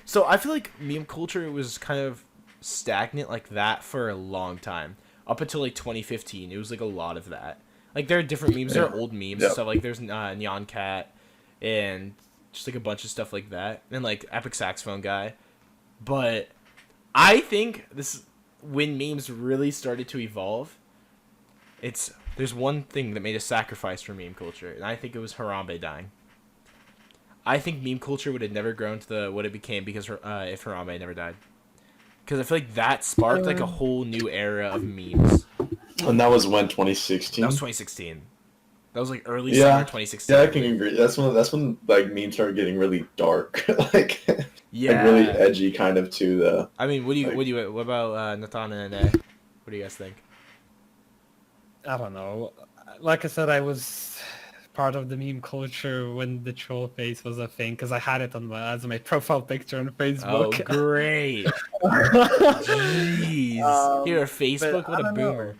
so I feel like meme culture was kind of stagnant like that for a long time. Up until like 2015, it was like a lot of that. Like there are different memes, there are old memes and stuff. Like there's Neon Cat and just like a bunch of stuff like that, and like Epic Saxophone Guy. But I think when memes really started to evolve. There's one thing that made a sacrifice for meme culture, and I think it was Harambe dying. I think meme culture would have never grown to what it became because if Harambe never died. Because I feel like that sparked like a whole new era of memes. And that was when 2016. That was 2016. That was like early Yeah. summer 2016. Yeah, I can agree. That's when like memes started getting really dark, like Yeah. like really edgy kind of to the. I mean, what about Natan and Aney? What do you guys think? I don't know. Like I said, I was part of the meme culture when the troll face was a thing because I had it as my profile picture on Oh, Facebook. great. Jeez. You're a Facebook? but What I a don't boomer.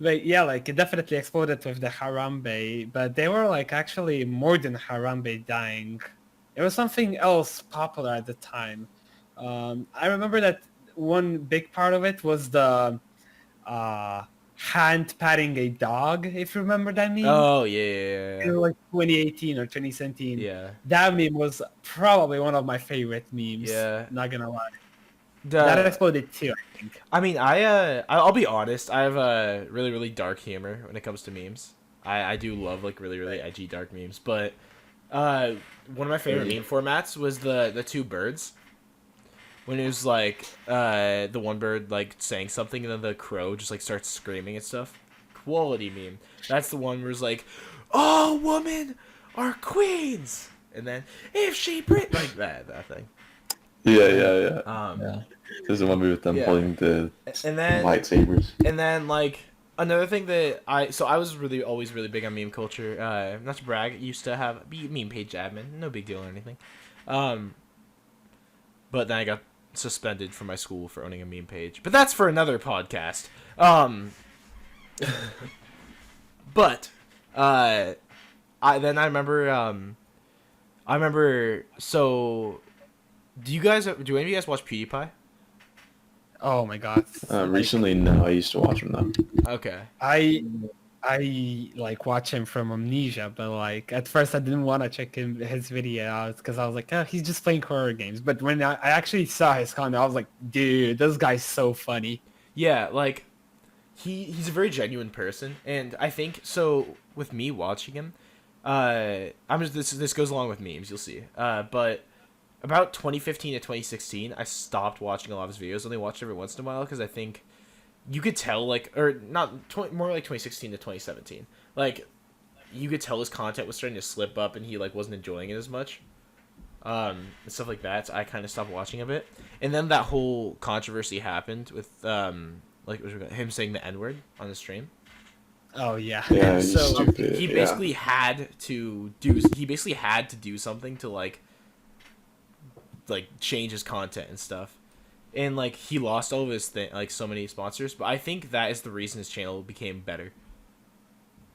But yeah, like it definitely exploded with the Harambe, but they were like actually more than Harambe dying. It was something else popular at the time. I remember that one big part of it was the hand patting a dog, if you remember that meme. Oh, yeah. In like 2018 or 2017. Yeah. That meme was probably one of my favorite memes. Yeah. Not gonna lie. That The, exploded too, I think. I mean, I'll be honest. I have a really, really dark humor when it comes to memes. I do love like really, really edgy dark memes. But one of my favorite meme formats was the two birds. When it was like the one bird like saying something and then the crow just like starts screaming and stuff. Quality meme. That's the one where it's like, "All women are queens," and then if she like that thing. Yeah. Yeah. This is the one with them Yeah. holding the And then lightsabers. And then like another thing that I was always really big on meme culture. Not to brag, I used to be meme page admin, no big deal or anything. But then I got suspended from my school for owning a meme page. But that's for another podcast. But I remember so do any of you guys watch PewDiePie? Oh my god. Recently, no, I used to watch them though. Okay. I like watch him from Amnesia, but like at first I didn't want to check his video out because I was like, oh, he's just playing horror games. But when I actually saw his content, I was like, dude, this guy's so funny. Yeah, like he's a very genuine person, and I think so. With me watching him, this goes along with memes. You'll see. But about 2015 to 2016, I stopped watching a lot of his videos. Only watched every once in a while because I think you could tell, like, or not, more like 2016 to 2017. Like, you could tell his content was starting to slip up, and he like wasn't enjoying it as much. and stuff like that. So I kind of stopped watching a bit. And then that whole controversy happened with like him saying the N-word on the stream. Oh yeah. Yeah, And he's so stupid. he yeah. basically had to do something to like change his content and stuff. And like he lost all of his so many sponsors, but I think that is the reason his channel became better.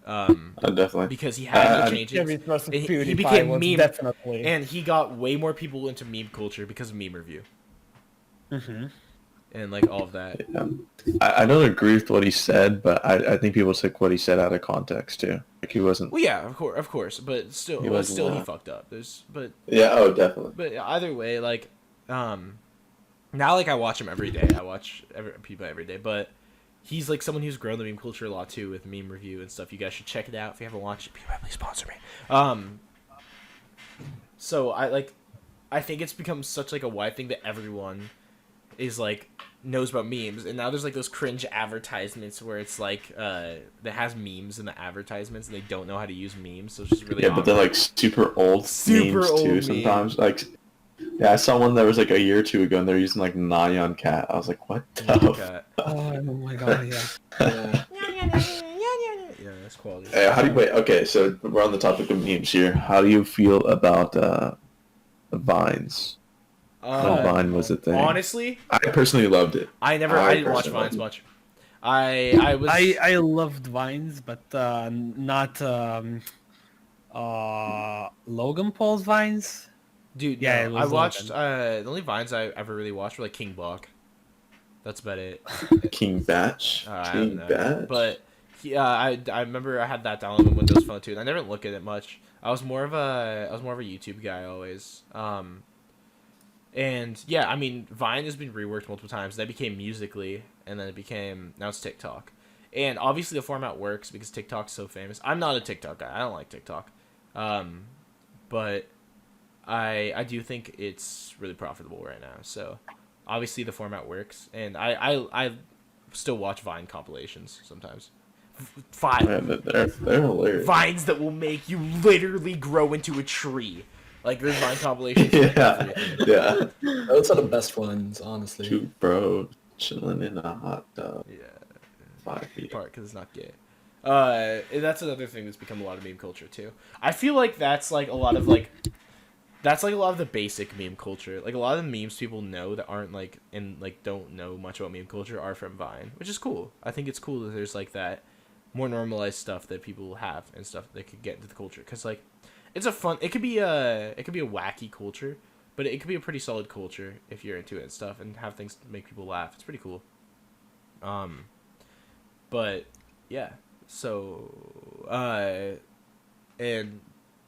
Definitely. Because he had to change it. Every thrust of And he PewDiePie became was meme, definitely. and he got way more people into meme culture because of meme review Mm-hmm. and like all of that. Yeah. I don't agree with what he said, but I think people took what he said out of context too. Like he wasn't. Well, yeah, of course, but still, He wasn't, he fucked up. Yeah. Oh, definitely. But either way, like, now like I watch him every day. I watch people every day, but he's like someone who's grown the meme culture a lot too with meme review and stuff. You guys should check it out if you haven't watched it. Please sponsor me. So I think it's become such like a wide thing that everyone is like knows about memes, and now there's like those cringe advertisements where it's like that has memes in the advertisements and they don't know how to use memes, so it's just really Yeah, but they're awkward. like super old Super memes old too. memes. Sometimes like. Yeah, I saw one that was like a year or two ago, and they're using like Nyan Cat. I was like, what the Okay. Oh my god, yeah. Yeah, that's quality. Hey, how do you wait? Okay, so we're on the topic of memes here. How do you feel about Vines? When Vine was a thing. Honestly, I personally loved it. I didn't watch personally Vines loved much. I loved Vines, but not Logan Paul's Vines. dude, Yeah, no, it I was watched Logan. the only Vines I ever really watched were like King Bach. That's about it. it. King Batch. I King don't know. Batch. But I remember I had that downloaded on Windows Phone too, and I never looked at it much. I was more of a YouTube guy always. And yeah, I mean Vine has been reworked multiple times. That became Musically, and then now it's TikTok. And obviously the format works because TikTok's so famous. I'm not a TikTok guy. I don't like TikTok. But I do think it's really profitable right now. So obviously the format works, and I still watch Vine compilations sometimes. Yeah, they're hilarious. Vines that will make you literally grow into a tree. Like there's Vine compilations. For Yeah, everything. yeah. Those are the best ones, honestly. Two bros chilling in a hot tub. Yeah. 5 feet. Part because it's not gay. And that's another thing that's become a lot of meme culture too. I feel like that's like a lot of the basic meme culture. Like a lot of the memes people know that aren't like and like don't know much about meme culture are from Vine, which is cool. I think it's cool that there's like that more normalized stuff that people have and stuff that could get into the culture, because like it's a fun. It could be a wacky culture, but it could be a pretty solid culture if you're into it and stuff and have things make people laugh. It's pretty cool. But yeah, so and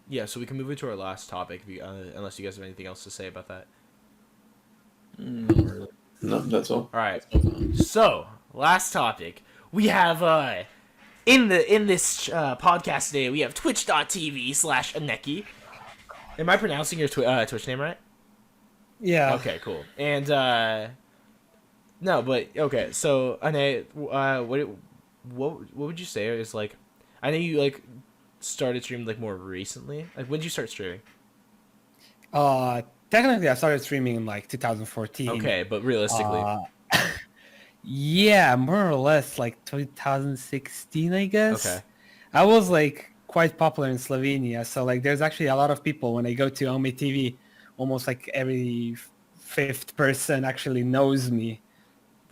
yeah, so we can move into our last topic, unless you guys have anything else to say about that. Not really. No, that's all. All right. So last topic, we have in this podcast today we have twitch.tv/Aneki. Am I pronouncing your Twitch name right? Yeah. Okay, cool. And no, but okay. So Aney, what would you say is like? I know you like started streaming like more recently. Like when did you start streaming? Technically, I started streaming in like 2014. Okay, but realistically, Yeah, more or less like 2016, I guess. Okay. I was like quite popular in Slovenia, so like there's actually a lot of people when I go to Aney TV, almost like every fifth person actually knows me.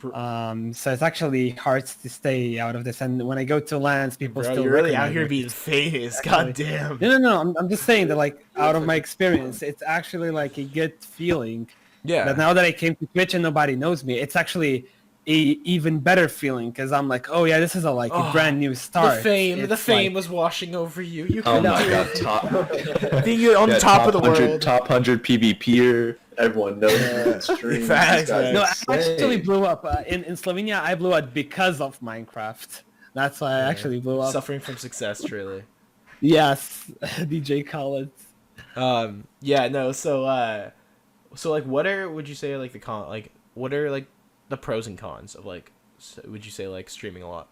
So it's actually hard to stay out of this. And when I go to lands, people bro, still you're really out recognize here me. being famous. God damn. No. I'm just saying that like out of my experience, it's actually like a good feeling. Yeah. But now that I came to Twitch and nobody knows me, it's actually a even better feeling because I'm like, oh yeah, this is a brand new start. The fame It's was washing over you. You Oh could my do god, it. top. Being on top of the 100, world. Top 100 PvPer. Everyone knows that stream. Facts, man. No, I actually blew up in Slovenia. I blew up because of Minecraft. That's why I actually blew up. Suffering from success, truly. Yes, DJ Khaled. Yeah, no, so like what would you say like what are like the pros and cons of like would you say like streaming a lot?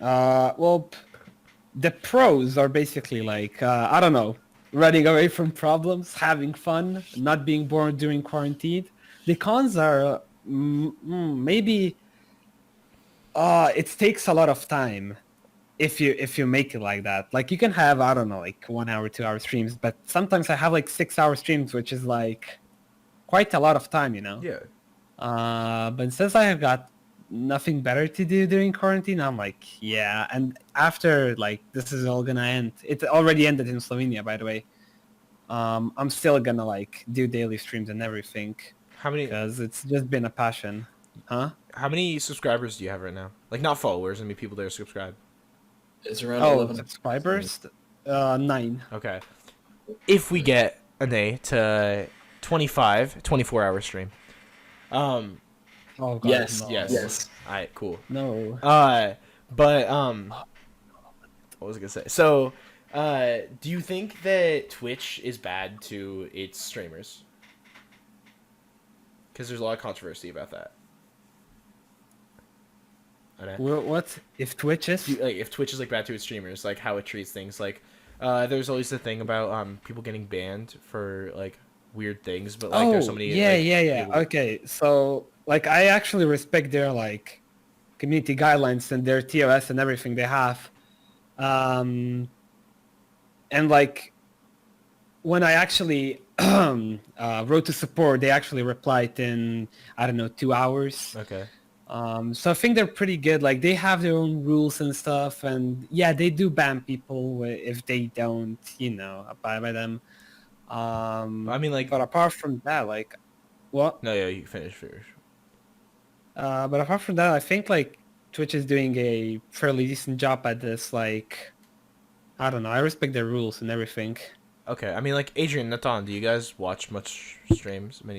Well, the pros are basically like I don't know. running away from problems, having fun, not being bored during quarantine. The cons are maybe it takes a lot of time if you make it like that. Like you can have, I don't know, like 1 hour, 2 hour streams, but sometimes I have like 6 hour streams, which is like quite a lot of time, you know. Yeah. But since I have got nothing better to do during quarantine, I'm like, yeah. And after like this is all gonna end. It already ended in Slovenia, by the way. I'm still gonna like do daily streams and everything How many because it's just been a passion, huh? how many subscribers do you have right now? Like not followers, I mean people that are subscribed. It's around Oh, 11. subscribers, 9. Okay. If we get Aney to 24-hour stream. Oh god, Yes, no. yes. Alright, cool. No. But what was I gonna say? So, do you think that Twitch is bad to its streamers? Because there's a lot of controversy about that. Okay. What if Twitch is? Like, if Twitch is like bad to its streamers, like how it treats things, like there's always the thing about people getting banned for like weird things, but like there's so many. Yeah, like, yeah. people- Okay, so like I actually respect their like community guidelines and their TOS and everything they have. And like when I actually wrote to support, they actually replied in, I don't know, 2 hours. Okay. So I think they're pretty good. Like they have their own rules and stuff, and yeah, they do ban people if they don't, you know, abide by them. I mean, like, But apart from that, like, what? no, yeah, you finish. But apart from that, I think like Twitch is doing a fairly decent job at this. Like, I don't know. I respect their rules and everything. Okay, I mean, like Adrian, Natan, do you guys watch many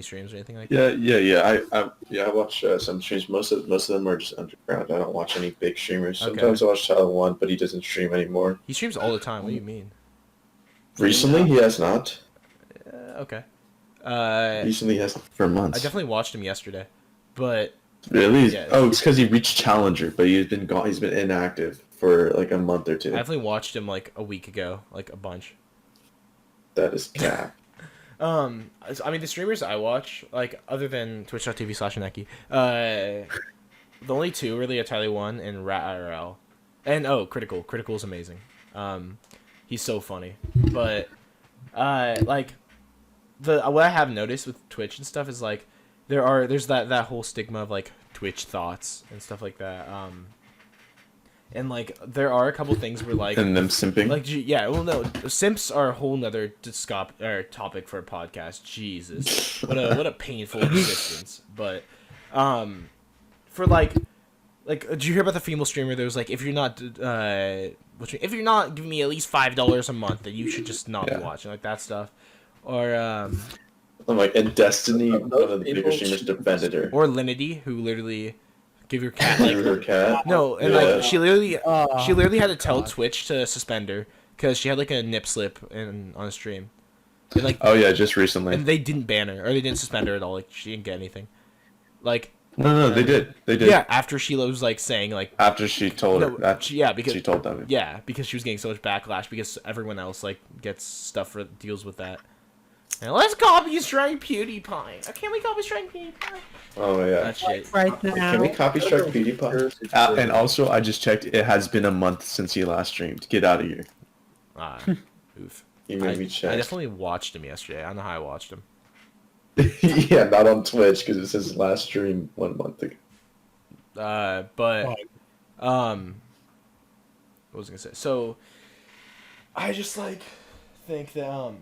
streams or anything like that? I watch some streams. Most of them are just underground. I don't watch any big streamers. Okay. Sometimes I watch Tyler One, but he doesn't stream anymore. He streams all the time. What do you mean? Recently, he has not. Okay. Recently, he has for months. I definitely watched him yesterday, but Really? Yeah. Oh, it's because he reached Challenger, but he's been gone. He's been inactive for like a month or I two. definitely watched him like a week ago, like a bunch. That is cap. I mean, the streamers I watch, like, other than twitch.tv/Aneki, the only two really are Tyler One and Rat IRL. And, Critical. Critical is amazing. He's so funny. But, like, what I have noticed with Twitch and stuff is, like, there's that whole stigma of, like, Twitch thoughts and stuff like that. And, like, there are a couple things where, like... And them simping. Like, yeah, well, no, simps are a whole nother topic for a podcast. Jesus, what a painful existence. But, for like, did you hear about the female streamer that was like, if you're not giving me at least $5 a month, then you should just not be watching, like that stuff, or I'm like, and Destiny, one of the bigger streamers defended her. or Linity, who literally give your cat like Her cat. no, and Yeah. like she literally had to tell Twitch to suspend her because she had like a nip slip on a stream, and like Oh yeah, just recently. and they didn't ban her or they didn't suspend her at all. Like she didn't get anything. Like No, they did. They did. yeah, after she was like saying like After she told no, her that. because she told them. yeah, because she was getting so much backlash because everyone else like gets stuff for deals with that. And let's copy strike PewDiePie. Can't we copy strike PewDiePie? Oh yeah. That shit. Right Can we copy strike PewDiePie? And also, I just checked. It has been a month since he last streamed. Get out of here. Oof. You made me I check. definitely watched him yesterday. I don't know how I watched him. Yeah, not on Twitch because it says last stream 1 month ago. But what was I gonna say? So I just like think that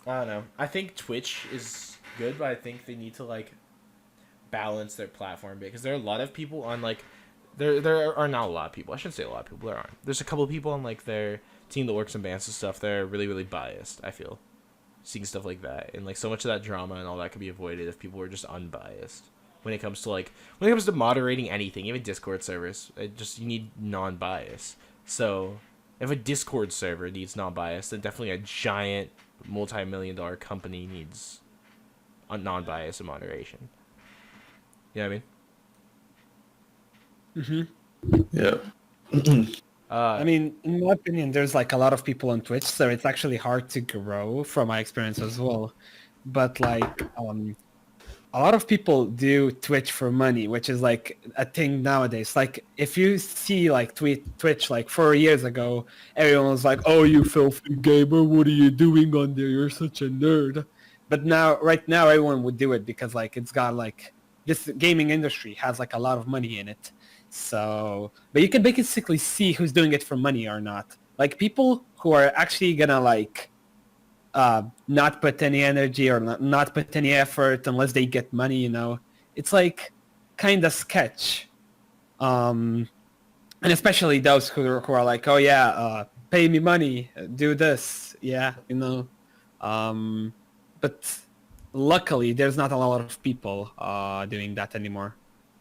I don't know. I think Twitch is good, but I think they need to like balance their platform because there are a lot of people on like there are not a lot of people. I shouldn't say a lot of people. There aren't. There's a couple of people on like their team that works in bands and stuff. They're really really biased. I feel seeing stuff like that and like so much of that drama and all that could be avoided if people were just unbiased. When it comes to moderating anything, even Discord servers, you need non-bias. So if a Discord server needs non-bias, then definitely a giant multi-million-dollar company needs a non-bias and moderation. You know what I mean? Mm-hmm. Yeah. I mean, in my opinion, there's like a lot of people on Twitch, so it's actually hard to grow from my experience as well. But like, a lot of people do Twitch for money, which is like a thing nowadays. Like if you see like Twitch like 4 years ago, everyone was like, "Oh, you filthy gamer, what are you doing on there? You're such a nerd." But now, right now, everyone would do it because like it's got like this gaming industry has like a lot of money in it. So, but you can basically see who's doing it for money or not. Like people who are actually gonna like not put any energy or not put any effort unless they get money, you know. It's like kind of sketch. And especially those who are like, oh yeah, pay me money, do this, yeah, you know. But luckily, there's not a lot of people doing that anymore.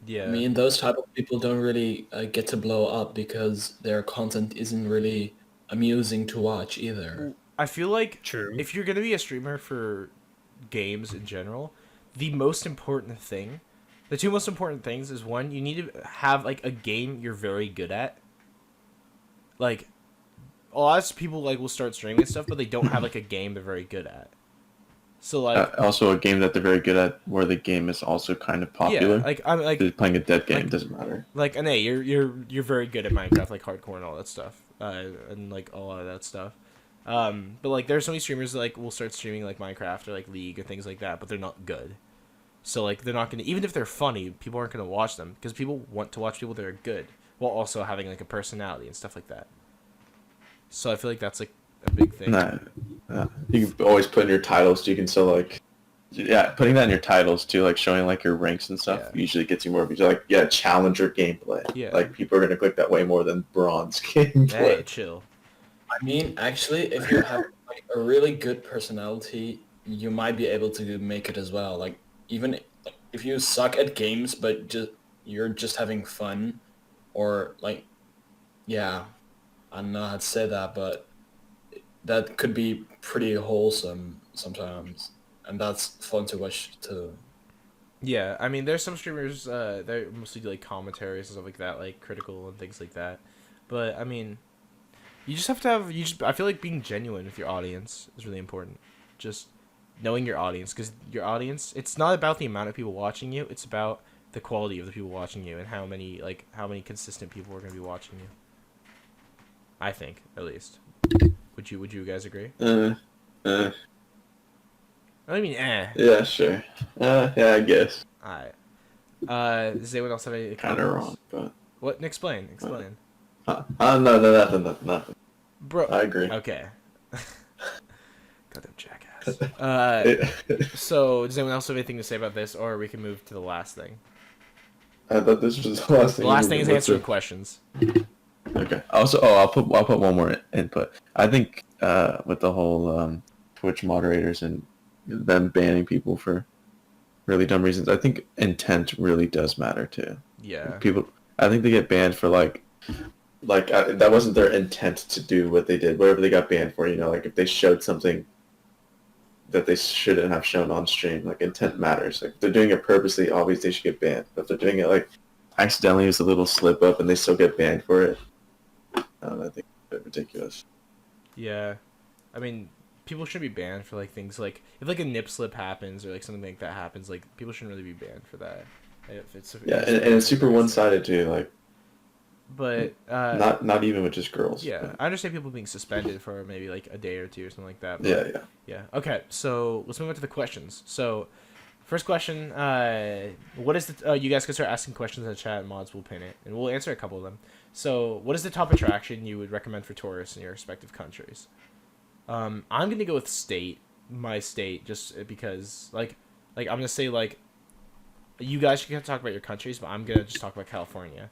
Yeah. I mean, those type of people don't really get to blow up because their content isn't really amusing to watch either. I feel like True. if you're gonna be a streamer for games in general, the most important thing, the two most important things is one, you need to have like a game you're very good at. Like a lot of people like will start streaming and stuff, but they don't have like a game they're very good at. So like Also, a game that they're very good at, where the game is also kind of popular. yeah, like I'm like Just playing a dead game like- doesn't matter. like Aney, you're very good at Minecraft, like hardcore and all that stuff, and like a lot of that stuff. But like there's so many streamers that like will start streaming like Minecraft or like League or things like that, but they're not good. So like they're not gonna, even if they're funny, people aren't gonna watch them because people want to watch people that are good while also having like a personality and stuff like that. So I feel like that's like a big thing. Nah, you can always put in your titles. So you can still like, yeah, putting that in your titles too, like showing like your ranks and stuff, Yeah. usually gets you more views. Like, yeah, challenger gameplay. Yeah. Like people are gonna click that way more than bronze gameplay. Hey, chill. I mean, actually, if you have like a really good personality, you might be able to make it as well. Like even if you suck at games, but you're just having fun, or like, yeah, I don't know how to say that, but that could be pretty wholesome sometimes, and that's fun to watch too. Yeah, I mean, there's some streamers that mostly do like commentaries and stuff like that, like critical and things like that. But I mean, you just have to have I feel like being genuine with your audience is really important. Just knowing your audience, because your audience, it's not about the amount of people watching you, it's about the quality of the people watching you and how many consistent people are going to be watching you. I think, at least. Would you guys agree? Uh, I mean, yeah, sure. Yeah, I guess. Alright. Does anyone else have any Kind of comments? wrong, but What? Explain. no, nothing. Bro. I agree. Okay. Goddamn jackass. So, does anyone else have anything to say about this, or we can move to the last thing? I thought this was the last thing. The last thing is What's answering it? questions. Okay. Also, I'll put one more input. I think with the whole Twitch moderators and them banning people for really dumb reasons, I think intent really does matter too. Yeah. People, I think they get banned for like that wasn't their intent to do what they did. Whatever they got banned for, you know, like if they showed something that they shouldn't have shown on stream, like intent matters. Like if they're doing it purposely, obviously they should get banned. But if they're doing it like accidentally as a little slip up and they still get banned for it, I think it's a bit ridiculous. Yeah. I mean, people shouldn't be banned for like things like if like a nip slip happens or like something like that happens, like people shouldn't really be banned for that. If it's Yeah, and it's super one-sided too. Like But not even with just girls. yeah, but- I understand people being suspended for maybe like a day or two or something like that. But yeah. yeah. Okay, so let's move on to the questions. So, first question: what is the? You guys can start asking questions in the chat, and mods will pin it, and we'll answer a couple of them. So, what is the top attraction you would recommend for tourists in your respective countries? I'm gonna go with my state, just because like I'm gonna say like, you guys can talk about your countries, but I'm gonna just talk about California.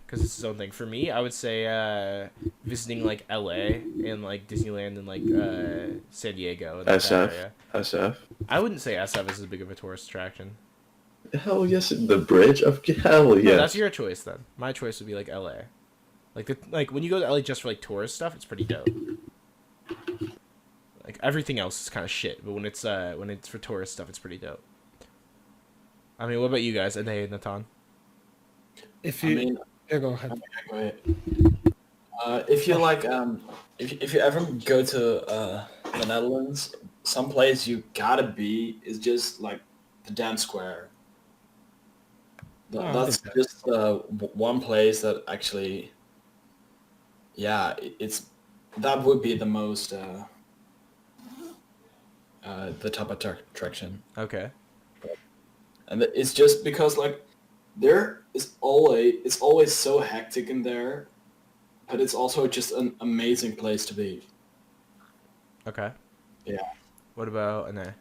Because it's its own thing. For me, I would say visiting like LA and like Disneyland and like San Diego. And, like, that SF. area. SF. I wouldn't say SF is as big of a tourist attraction. Hell yes, the bridge of hell No, yes. that's your choice then. My choice would be like LA. Like when you go to LA just for like tourist stuff, it's pretty dope. Like everything else is kind of shit, but when it's for tourist stuff, it's pretty dope. I mean, what about you guys? Aney and Natan? If I you mean, yeah, go ahead. go ahead. If you like, if you ever go to the Netherlands, some place you gotta be is just like the dance square. Oh, That's okay. just one place that actually, yeah, that would be the most the top attraction, Okay. and it's just because like it's always so hectic in there, but it's also just an amazing place to be. Okay. Yeah. What about Aney?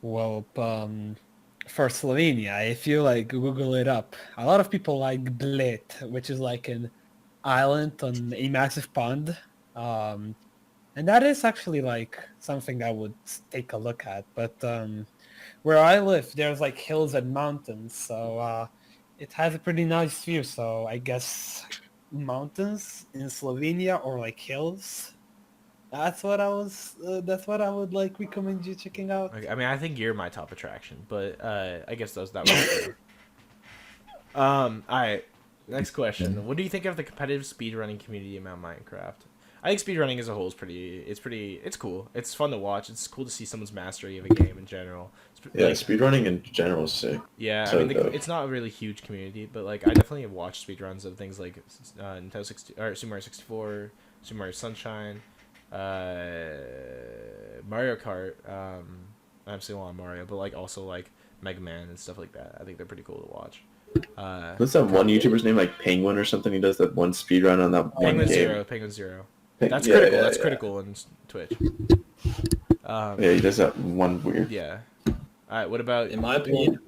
Well, for Slovenia, if you like Google it up, a lot of people like Bled, which is like an island on a massive pond. Um, and that is actually like something I would take a look at. But where I live, there's like hills and mountains, so it has a pretty nice view. So I guess mountains in Slovenia or like hills. That's what I was. That's what I would like recommend you checking out. Okay, I mean, I think you're my top attraction, but I guess that works too. All right. Next question. What do you think of the competitive speedrunning community around Minecraft? I think speedrunning as a whole is it's cool. It's fun to watch. It's cool to see someone's mastery of a game in general. Yeah, Like, speedrunning in general is sick. yeah, I So mean, dope. it's not a really huge community, but like, I definitely have watched speedruns of things like Nintendo 60 or Super Mario 64, Super Mario Sunshine, Mario Kart. I'm still on Mario, but like also like Mega Man and stuff like that. I think they're pretty cool to watch. What's that one YouTuber's name? Like Penguin or something? He does that one speedrun on that one Penguin game. Zero, Penguin Zero. That's Yeah, critical. yeah, That's yeah. critical in Twitch. Yeah, he does that one weird. Yeah. All right. What about? In my opinion,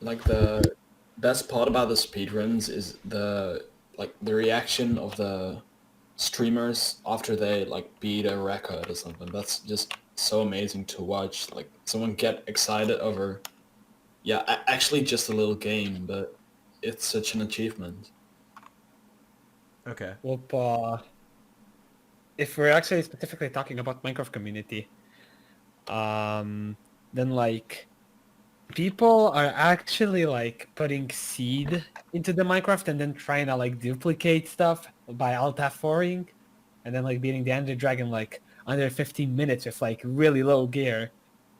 like the best part about the speedruns is the reaction of the streamers after they like beat a record or something. That's just so amazing to watch. Like someone get excited over, yeah, actually just a little game, but it's such an achievement. Okay. Well, if we're actually specifically talking about Minecraft community, then like people are actually like putting seed into the Minecraft and then trying to like duplicate stuff by alt F4ing and then like beating the Ender Dragon like under 15 minutes with like really low gear,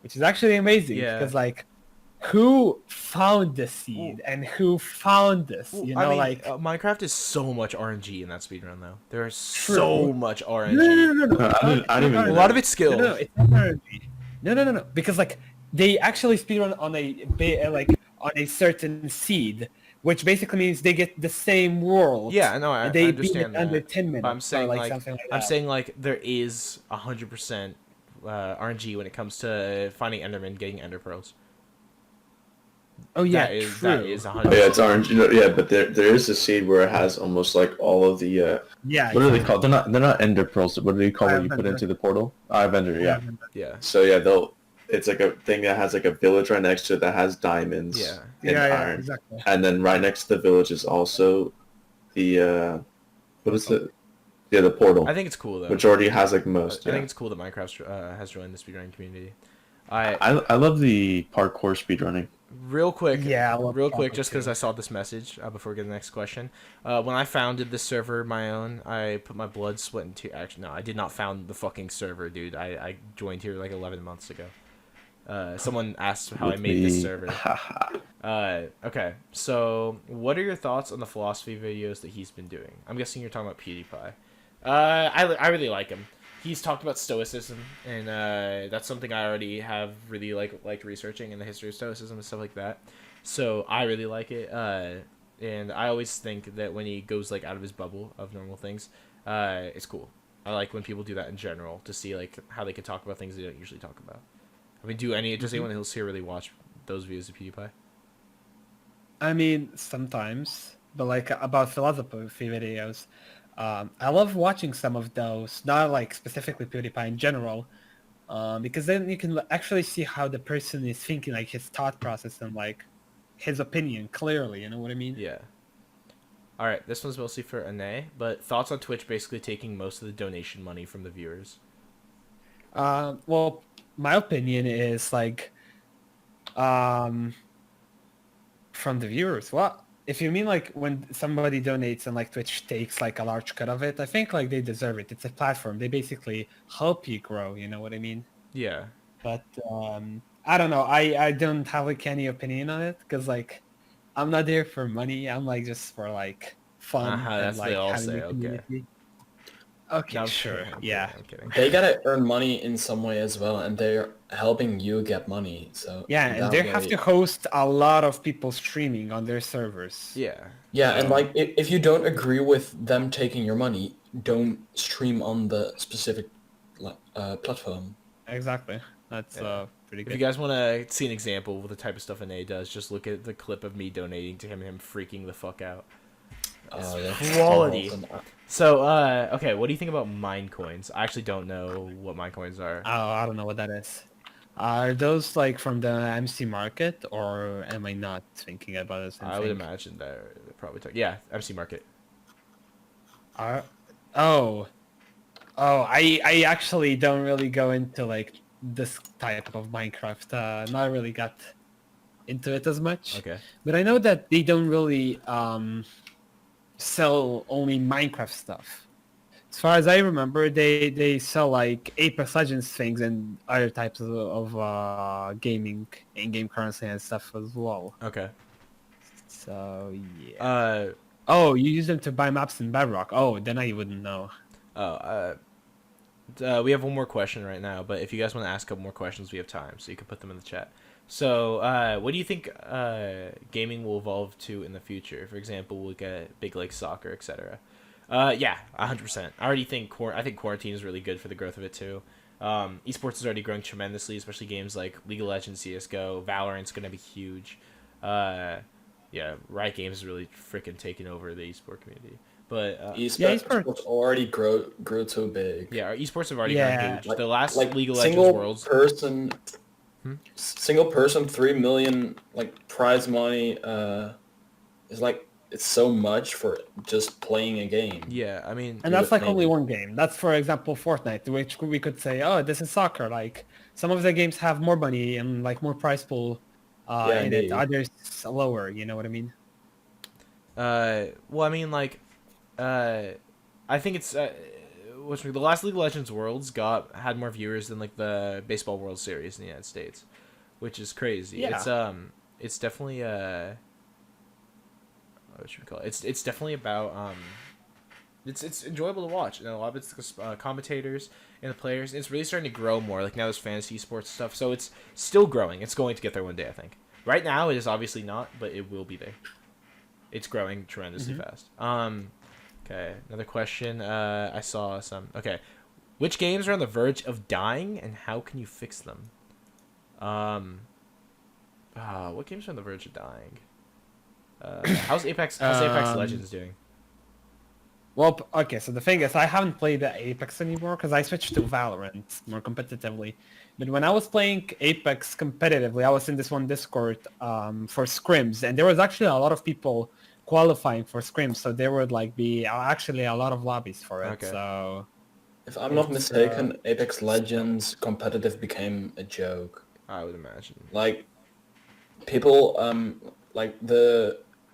which is actually amazing Yeah. because like who found the seed and who found this? Well, You I know, mean, like Minecraft is so much RNG in that speedrun, though. There is True. so much RNG. no. I didn't even A know. lot of it's skill. No, it's not RNG. No. Because like they actually speedrun on on a certain seed, which basically means they get the same world. Yeah, no, I and they beat understand it under that. 10 minutes. But I'm saying or, like something like I'm that. saying like there is 100% RNG when it comes to finding Enderman, getting Ender pearls. Oh yeah, That true. is 100%. Oh, yeah, it's orange. You know, yeah, but there is a seed where it has almost like all of the Yeah. what are they called? They're not ender pearls. What do they call what you put Ender. into the portal? Ender, yeah. Yeah. So yeah, it's like a thing that has like a village right next to it that has diamonds Yeah. and Yeah, iron. exactly. And then right next to the village is also the what is it? Yeah, the portal. I think it's cool though. Which already has like most. I Yeah. think it's cool that Minecraft has joined the speedrunning community. I love the parkour speedrunning. Real quick, Yeah, I love real quick, Papa just because too. I saw this message before we get to the next question. When I founded this server, my own, I put my blood, sweat, and tears. Actually, no, I did not found the fucking server, dude. I joined here like 11 months ago. Someone asked how I made this server. Okay, so what are your thoughts on the philosophy videos that he's been doing? I'm guessing you're talking about PewDiePie. I really like him. He's talked about stoicism, and that's something I already have really liked researching in the history of stoicism and stuff like that. So I really like it, and I always think that when he goes like out of his bubble of normal things, it's cool. I like when people do that in general to see like how they can talk about things they don't usually talk about. I mean, does anyone else here really watch those views of PewDiePie? I mean, sometimes, but like about philosophy videos, I love watching some of those. Not like specifically PewDiePie in general, because then you can actually see how the person is thinking, like his thought process and like his opinion clearly. You know what I mean? Yeah. All right, this one's mostly for Aney, but thoughts on Twitch basically taking most of the donation money from the viewers. Well, my opinion is like, from the viewers. What? if you mean like when somebody donates and like Twitch takes like a large cut of it, I think like they deserve it. It's a platform. They basically help you grow. You know what I mean? Yeah. But I don't know. I don't have like any opinion on it because like I'm not there for money. I'm like just for like fun Uh-huh, and that's what they like all having say. a Okay. community. Okay, No, I'm sure. kidding. I'm Yeah. kidding. I'm kidding. They gotta earn money in some way as well, and they're helping you get money. So Yeah, in and that they way, have to host a lot of people streaming on their servers. Yeah. yeah, and So- like if you don't agree with them taking your money, don't stream on the specific platform. Exactly. That's Yeah. pretty If good. you guys want to see an example of the type of stuff Aney does, just look at the clip of me donating to him and him freaking the fuck out. It's That's quality. awesome. So, okay, what do you think about mine coins? I actually don't know what mine coins are. Oh, I don't know what that is. Are those like from the MC market, or am I not thinking about the same I would thing? imagine they're probably yeah, MC Market. Are oh I actually don't really go into like this type of Minecraft. Not really got into it as much. Okay. But I know that they don't really sell only Minecraft stuff. As far as I remember, they sell like Apex Legends things and other types of gaming in-game currency and stuff as well. Okay. So yeah. Uh, Oh, you use them to buy maps in Bedrock. Oh, then I wouldn't know. we have one more question right now, but if you guys want to ask a couple more questions, we have time, so you can put them in the chat. So, what do you think gaming will evolve to in the future? For example, we'll get big like soccer, etc. Yeah, 100%. I already think I think quarantine is really good for the growth of it too. Esports is already growing tremendously, especially games like League of Legends, CS:GO, Valorant's gonna be huge. Yeah, Riot Games is really freaking taking over the esport community. But Esports already grew too big. yeah, our esports have already Yeah. grown huge. The last League of Legends single Worlds. person, Hmm? single person, 3 million like prize money. Is like it's so much for just playing a game. Yeah, I mean, And that's like maybe. only one game. That's, for example, Fortnite, which we could say, oh, this is soccer. Like, some of the games have more money and, like, more prize pool Yeah, in it. indeed. Others lower, you know what I mean? well, I mean, like, I think it's the last League of Legends Worlds had more viewers than like the baseball World Series in the United States, which is crazy. Yeah. It's definitely what should we call it? It's definitely about it's enjoyable to watch, and a lot of it's commentators and the players. It's really starting to grow more. Like now there's fantasy sports stuff, so it's still growing. It's going to get there one day, I think. Right now it is obviously not, but it will be there. It's growing tremendously fast. Okay, another question. I saw some. Okay, which games are on the verge of dying, and how can you fix them? What games are on the verge of dying? How's Apex Legends doing? Well, okay, so the thing is, I haven't played the Apex anymore because I switched to Valorant more competitively. But when I was playing Apex competitively, I was in this one Discord for scrims, and there was actually a lot of people qualifying for scrims, so there would like be actually a lot of lobbies for it. Okay. So If I'm not mistaken, Apex Legends competitive became a joke. I would imagine. Like people,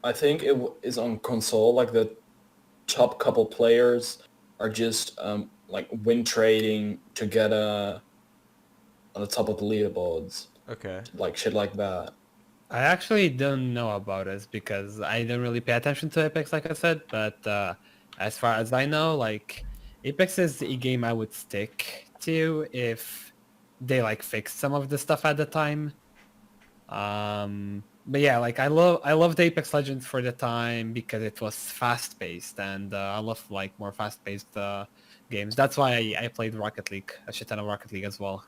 I think it is on console. Like the top couple players are just like win trading to get on the top of the leaderboards, Okay. like shit like that. I actually don't know about it because I don't really pay attention to Apex, like I said. But as far as I know, like Apex is a game I would stick to if they like fixed some of the stuff at the time. But yeah, like I loved Apex Legends for the time because it was fast paced, and I love like more fast paced games. That's why I played Rocket League, a shit ton of Rocket League as well.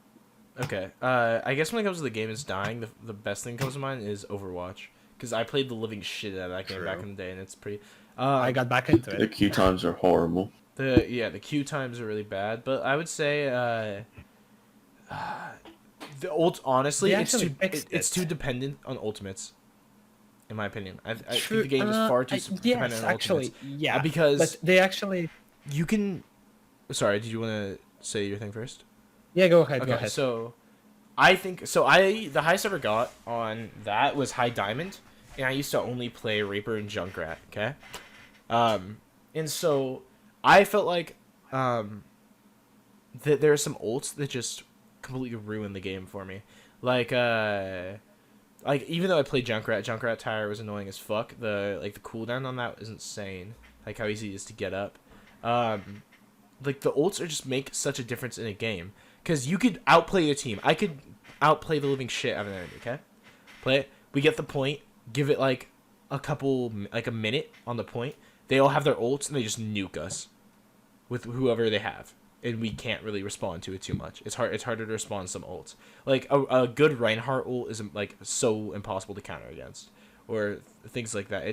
Okay. I guess when it comes to the game is dying, the best thing that comes to mind is Overwatch, because I played the living shit out of that game back in the day, and it's pretty. I got back into The it. queue times are horrible. The queue times are really bad, but I would say honestly, They it's actually too fixed it's it. too dependent on ultimates, in my opinion. I think True- the game is far too dependent yes, on actually, ultimates. yeah, because but they actually. you can. Sorry, did you want to say your thing first? Yeah, go ahead. Go Okay, ahead. so I think so. The highest I ever got on that was High Diamond, and I used to only play Reaper and Junkrat. Okay, and so I felt like that there are some ults that just completely ruin the game for me. Like even though I played Junkrat Tire was annoying as fuck. The cooldown on that is insane. Like how easy it is to get up. Like the ults are just make such a difference in a game because you could outplay your team. I could outplay the living shit out of an enemy. Okay, play it. We get the point. Give it like a minute on the point. They all have their ults and they just nuke us with whoever they have, and we can't really respond to it too much. It's harder to respond to some ults. Like a good Reinhardt ult is like so impossible to counter against, or things like that.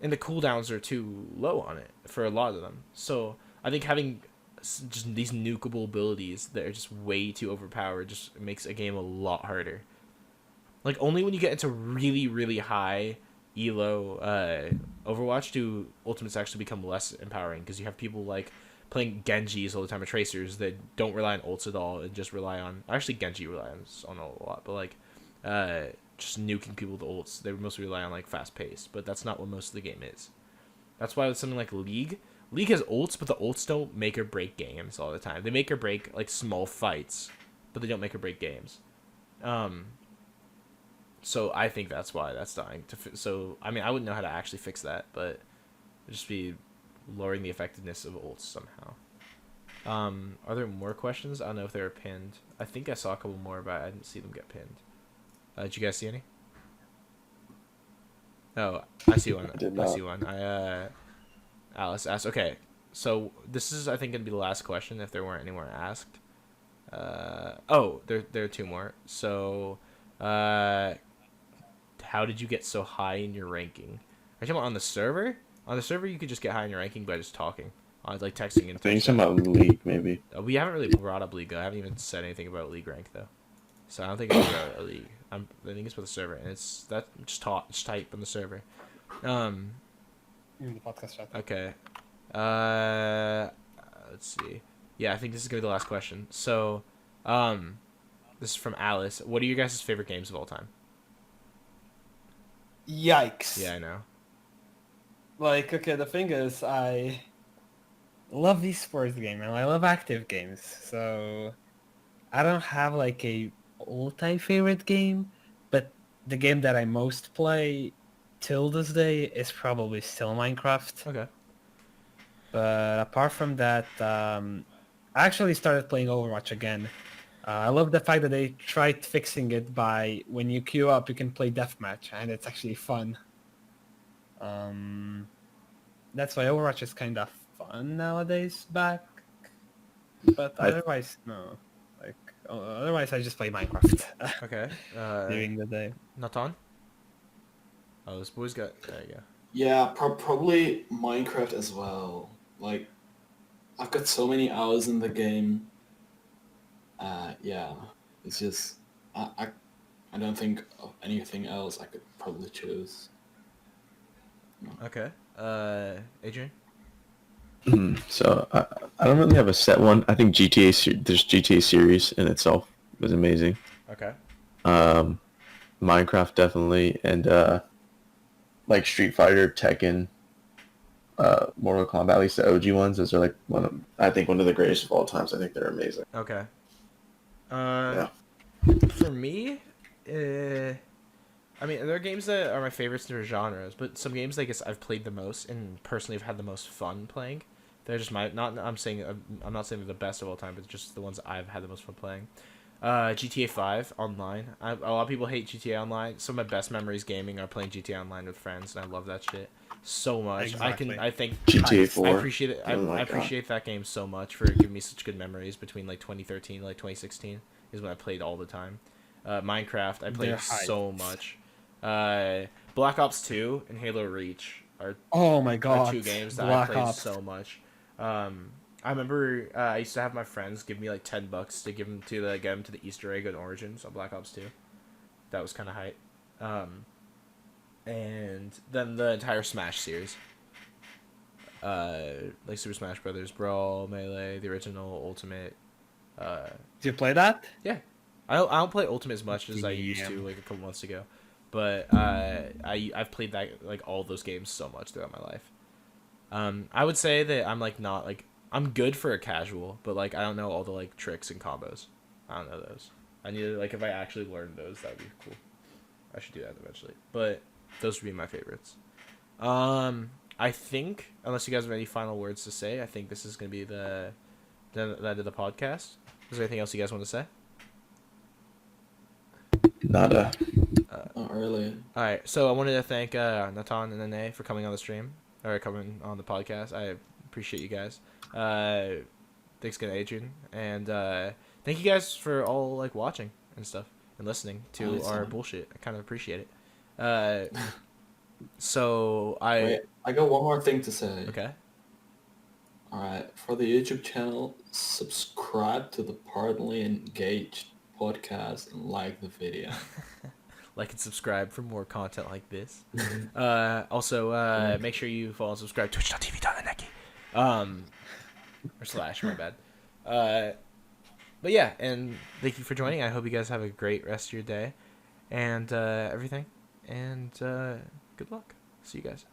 And the cooldowns are too low on it for a lot of them. So I think having just these nukeable abilities that are just way too overpowered just makes a game a lot harder. Like only when you get into really really high elo Overwatch do ultimates actually become less empowering, because you have people like playing Genjis all the time, or Tracers that don't rely on ults at all and just rely on... Actually, Genji relies on a lot, but like just nuking people with ults. They mostly rely on like fast pace, but that's not what most of the game is. That's why with something like League has ults, but the ults don't make or break games all the time. They make or break like small fights, but they don't make or break games. So I think that's why that's dying. So I mean, I wouldn't know how to actually fix that, but it'd just be lowering the effectiveness of ults somehow. Are there more questions? I don't know if they were pinned. I think I saw a couple more, but I didn't see them get pinned. Did you guys see any? Oh, I see one. I did not. I see one. Alice asked. Okay, so this is I think gonna be the last question if there weren't any more asked. Oh, there are two more. So, how did you get so high in your ranking? Are you talking about on the server? On the server, you could just get high in your ranking by just talking, like texting and. I think something about League, maybe. We haven't really brought up League. I haven't even said anything about League rank though, so I don't think it's about a League. I think it's about the server, and it's that just type on the server. In the podcast chat. Okay. Let's see. Yeah, I think this is gonna be the last question. So, this is from Alice. What are your guys' favorite games of all time? Yikes. Yeah, I know. Like, okay, the thing is, I love esports game and I love active games, so I don't have like a multi-favorite game, but the game that I most play till this day is probably still Minecraft. Okay. But apart from that, I actually started playing Overwatch again. I love the fact that they tried fixing it by when you queue up, you can play deathmatch, and it's actually fun. That's why Overwatch is kind of fun nowadays back. But otherwise, no. Like, otherwise I just play Minecraft Okay. during the day. Natan? Oh, this boy's got... There you go. Yeah, probably Minecraft as well. Like, I've got so many hours in the game. Yeah, it's just I don't think of anything else I could probably choose. Okay. Adrian? So I don't really have a set one. I think this GTA series in itself was amazing. Okay. Minecraft definitely, and like Street Fighter, Tekken, Mortal Kombat, at least the OG ones. Those are like I think one of the greatest of all times. I think they're amazing. Okay. Yeah. For me, I mean, there are games that are my favorites in their genres, but some games I guess I've played the most and personally have had the most fun playing. They're just I'm not saying they're the best of all time, but just the ones I've had the most fun playing. GTA 5 online. A lot of people hate GTA Online. Some of my best memories gaming are playing GTA Online with friends, and I love that shit so much. Exactly. I think GTA 4. I appreciate it. I appreciate that game so much for giving me such good memories between like 2013 and like 2016 is when I played all the time. Minecraft, I played so much. Black Ops 2 and Halo Reach are Oh my god. two games that Black I played Ops. so much. I remember I used to have my friends give me like $10 to give them to get them to the Easter egg on Origins on Black Ops 2. That was kind of hype. And then the entire Smash series, like Super Smash Brothers Brawl, Melee, the original, Ultimate. Did you play that? Yeah, I don't play Ultimate as much as I used Damn. to like a couple months ago, but I've played that like all those games so much throughout my life. I would say that I'm like not like I'm good for a casual, but like I don't know all the like tricks and combos. I don't know those. I need to, like, if I actually learned those, that would be cool. I should do that eventually. But those would be my favorites. I think, unless you guys have any final words to say, I think this is going to be the end of the podcast. Is there anything else you guys want to say? Nada. Not really. All right. So I wanted to thank Natan and Aney for coming on the stream, or coming on the podcast. I appreciate you guys. Thanks again, Adrian. And thank you guys for all like watching and stuff and listening to our bullshit. I kind of appreciate it. So Wait, I got one more thing to say. Okay. Alright, for the YouTube channel, subscribe to the Partly Engaged podcast and like the video. Like and subscribe for more content like this. Also, make sure you follow and subscribe to twitch.tv.aneki. Or / my bad. But yeah, and thank you for joining. I hope you guys have a great rest of your day and everything. And good luck. See you guys.